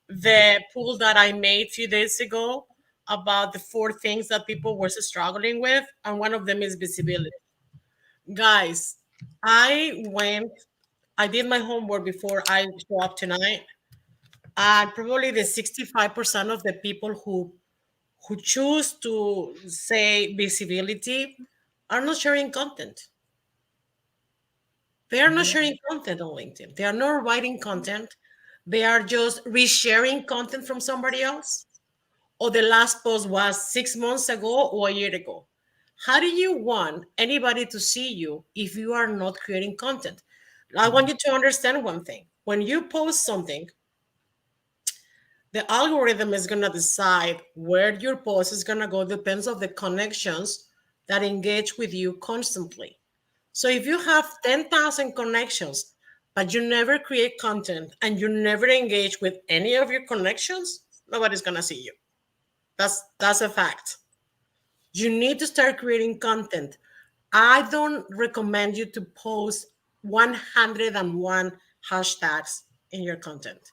the poll that I made a few days ago about the four things that people were struggling with, and one of them is visibility. Guys, I did my homework before I show up tonight, and probably the 65% of the people who choose to say visibility are not sharing content. They are not sharing content on LinkedIn. They are not writing content. They are just resharing content from somebody else. Or the last post was 6 months ago or a year ago. How do you want anybody to see you if you are not creating content? I want you to understand one thing. When you post something, the algorithm is going to decide where your post is going to go, depends on the connections that engage with you constantly. So if you have 10,000 connections, but you never create content and you never engage with any of your connections, nobody's gonna see you. That's a fact. You need to start creating content. I don't recommend you to post 101 hashtags in your content.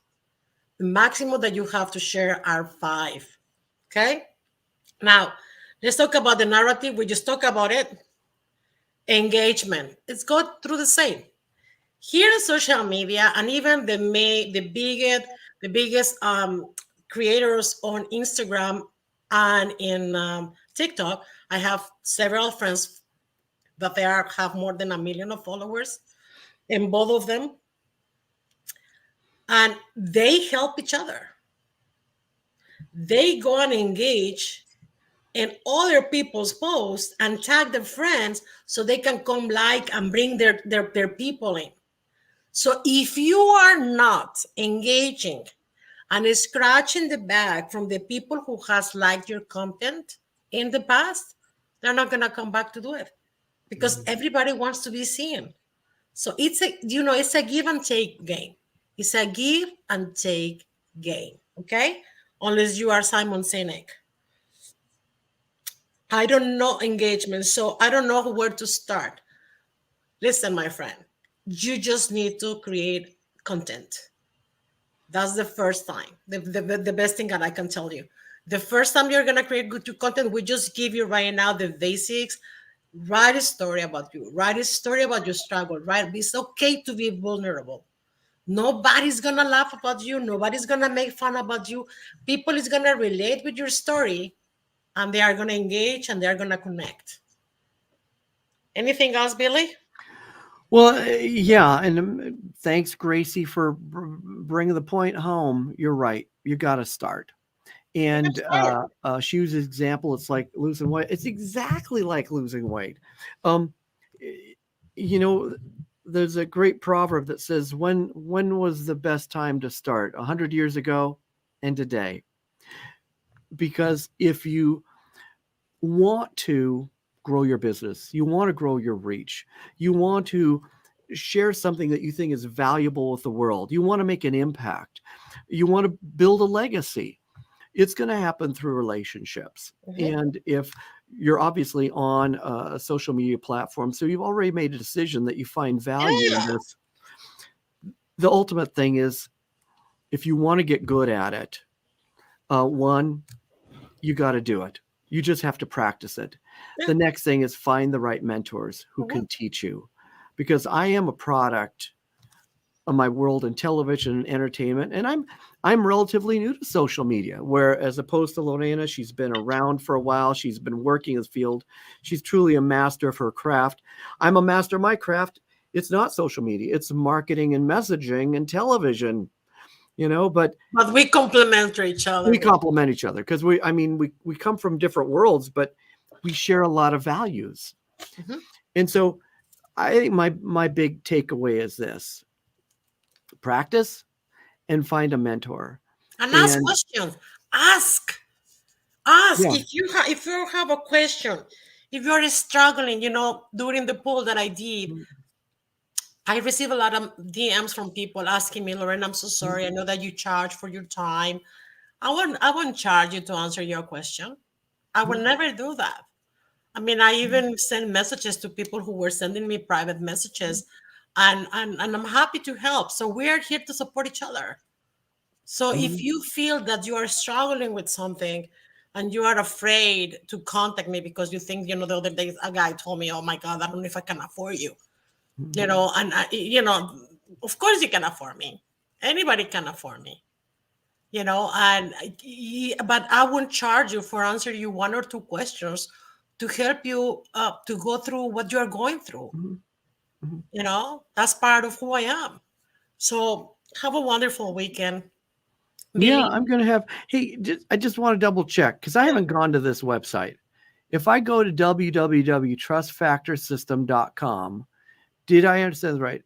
The maximum that you have to share are 5. Okay? Now, let's talk about the narrative. We just talked about it. Engagement. It's go through the same. Here in social media, and even the biggest creators on Instagram and in TikTok. I have several friends that have more than 1 million of followers in both of them, and they help each other. They go and engage in other people's posts and tag their friends so they can come like and bring their people in. So if you are not engaging and scratching the back from the people who has liked your content in the past, they're not going to come back to do it, because everybody wants to be seen. So it's a give and take game. It's a give and take game. Okay. Unless you are Simon Sinek. I don't know engagement, so I don't know where to start. Listen, my friend, you just need to create content. That's the first time, the best thing that I can tell you. The first time you're going to create good content, we just give you right now the basics. Write a story about you. Write a story about your struggle. Right? It's okay to be vulnerable. Nobody's going to laugh about you. Nobody's going to make fun about you. People is going to relate with your story, and they are going to engage and they're going to connect. Anything else, Billy? Well, yeah, and thanks, Gracie, for bringing the point home. You're right. You got to start. And she uses example. It's like losing weight. It's exactly like losing weight. You know, there's a great proverb that says, "When was the best time to start? 100 years ago, and today." Because if you want to grow your business, you want to grow your reach, you want to share something that you think is valuable with the world, you want to make an impact, you want to build a legacy, it's going to happen through relationships. And if you're obviously on a social media platform, so you've already made a decision that you find value in this, the ultimate thing is, if you want to get good at it, one, you got to do it. You just have to practice it. The next thing is find the right mentors who can teach you. Because I am a product of my world in television and entertainment, and I'm relatively new to social media, where as opposed to Lorena, she's been around for a while. She's been working in this field. She's truly a master of her craft. I'm a master of my craft. It's not social media. It's marketing and messaging and television. But we complement each other. We complement each other because we come from different worlds, but we share a lot of values. And so I think my big takeaway is this: practice and find a mentor. And ask questions. Ask. Yeah. If you have a question, if you're struggling, during the poll that I did, I receive a lot of DMs from people asking me, Lorena, I'm so sorry. I know that you charge for your time. I won't charge you to answer your question. I will never do that. I mean, I even send messages to people who were sending me private messages, and I'm happy to help. So we are here to support each other. So if you feel that you are struggling with something and you are afraid to contact me because you think, the other day a guy told me, oh my God, I don't know if I can afford you. Of course you can afford me. Anybody can afford me, but I won't charge you for answering you one or two questions to help you to go through what you're going through. That's part of who I am. So have a wonderful weekend. Yeah, I'm going to have, I just want to double check because I haven't gone to this website. If I go to www.trustfactorsystem.com, did I understand right?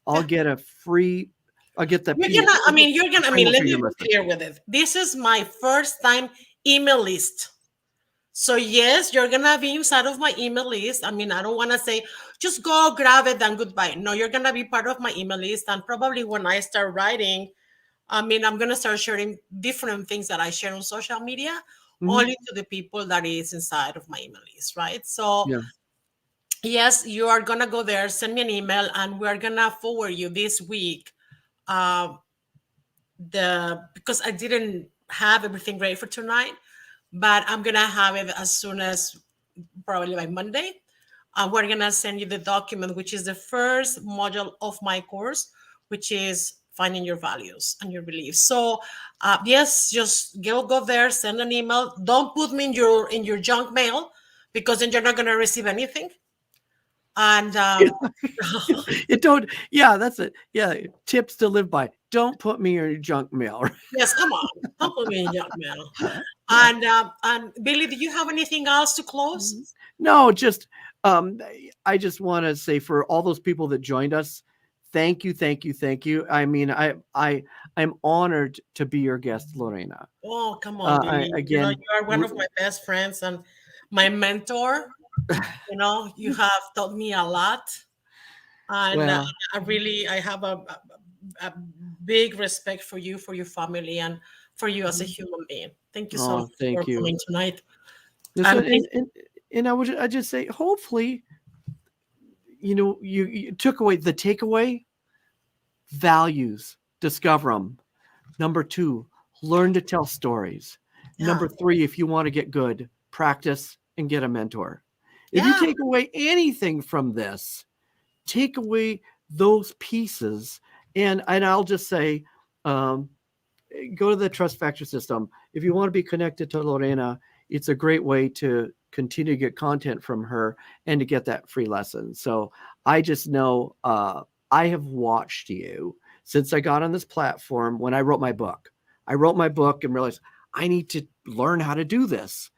I'll get a free, I'll get that. Let me be clear with it. This is my first time email list. So yes, you're going to be inside of my email list. I mean, I don't want to say, just go grab it and goodbye. No, you're going to be part of my email list. And probably when I start writing, I'm going to start sharing different things that I share on social media, only to the people that is inside of my email list, right? So yes, you are going to go there, send me an email, and we're going to forward you this week because I didn't have everything ready for tonight, but I'm going to have it as soon as probably by Monday. We're going to send you the document, which is the first module of my course, which is finding your values and your beliefs. So yes, just go there, send an email. Don't put me in your junk mail, because then you're not going to receive anything. And It don't. Yeah, that's it. Yeah, tips to live by. Don't put me in your junk mail. yes, come on, don't put me in junk mail. Yeah. And Billy, do you have anything else to close? No, just I just want to say, for all those people that joined us, thank you, thank you, thank you. I mean, I'm honored to be your guest, Lorena. Oh, come on, Billy. You know, Again, you are one of my best friends and my mentor. You know, you have taught me a lot, and well, I have a big respect for you, for your family, and for you as a human being. Thank you so oh, much for thank you. coming tonight. Listen, And thank, and I just say, hopefully, you took away the takeaway: values, discover them. Number 2, learn to tell stories. yeah, Number 3, if you want to get good, practice and get a mentor. If you yeah. take away anything from this, take away those pieces. And I'll just say, um, go to the Trust Factor system. If you want to be connected to Lorena, it's a great way to continue to get content from her and to get that free lesson. So I just know I have watched you since I got on this platform. When I wrote my book and realized I need to learn how to do this.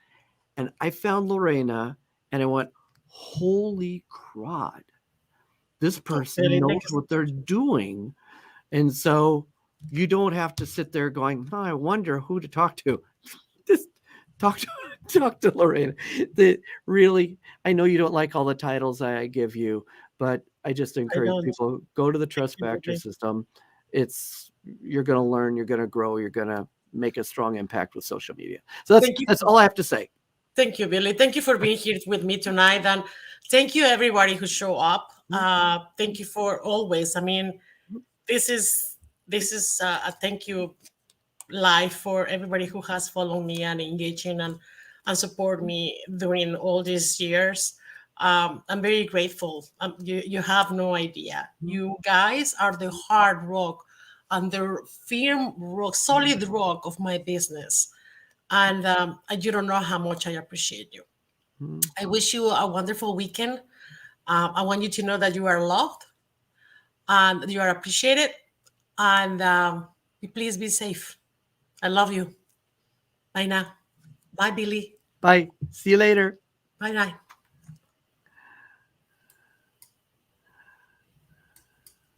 And I found Lorena and I went, holy crud, this person Really, knows thank you. what they're doing. And so you don't have to sit there going, oh, I wonder who to talk to. Just talk to Lorena. Really, I know you don't like all the titles I give you, but I just I encourage don't. people, go to the Thank Trust you, Factor Billy. system. You're going to learn, you're going to grow, you're going to make a strong impact with social media. So Thank you. that's all I have to say. Thank you, Billy. Thank you for being here with me tonight, and thank you everybody who show up. Thank you for always. I mean, this is a thank you live for everybody who has followed me and engaging and support me during all these years. I'm very grateful. You have no idea. You guys are the hard rock and the firm rock, solid rock of my business. And you don't know how much I appreciate you. Mhm. I wish you a wonderful weekend. I want you to know that you are loved and you are appreciated. And please be safe. I love you. Bye now. Bye, Billy. Bye. See you later. Bye, bye.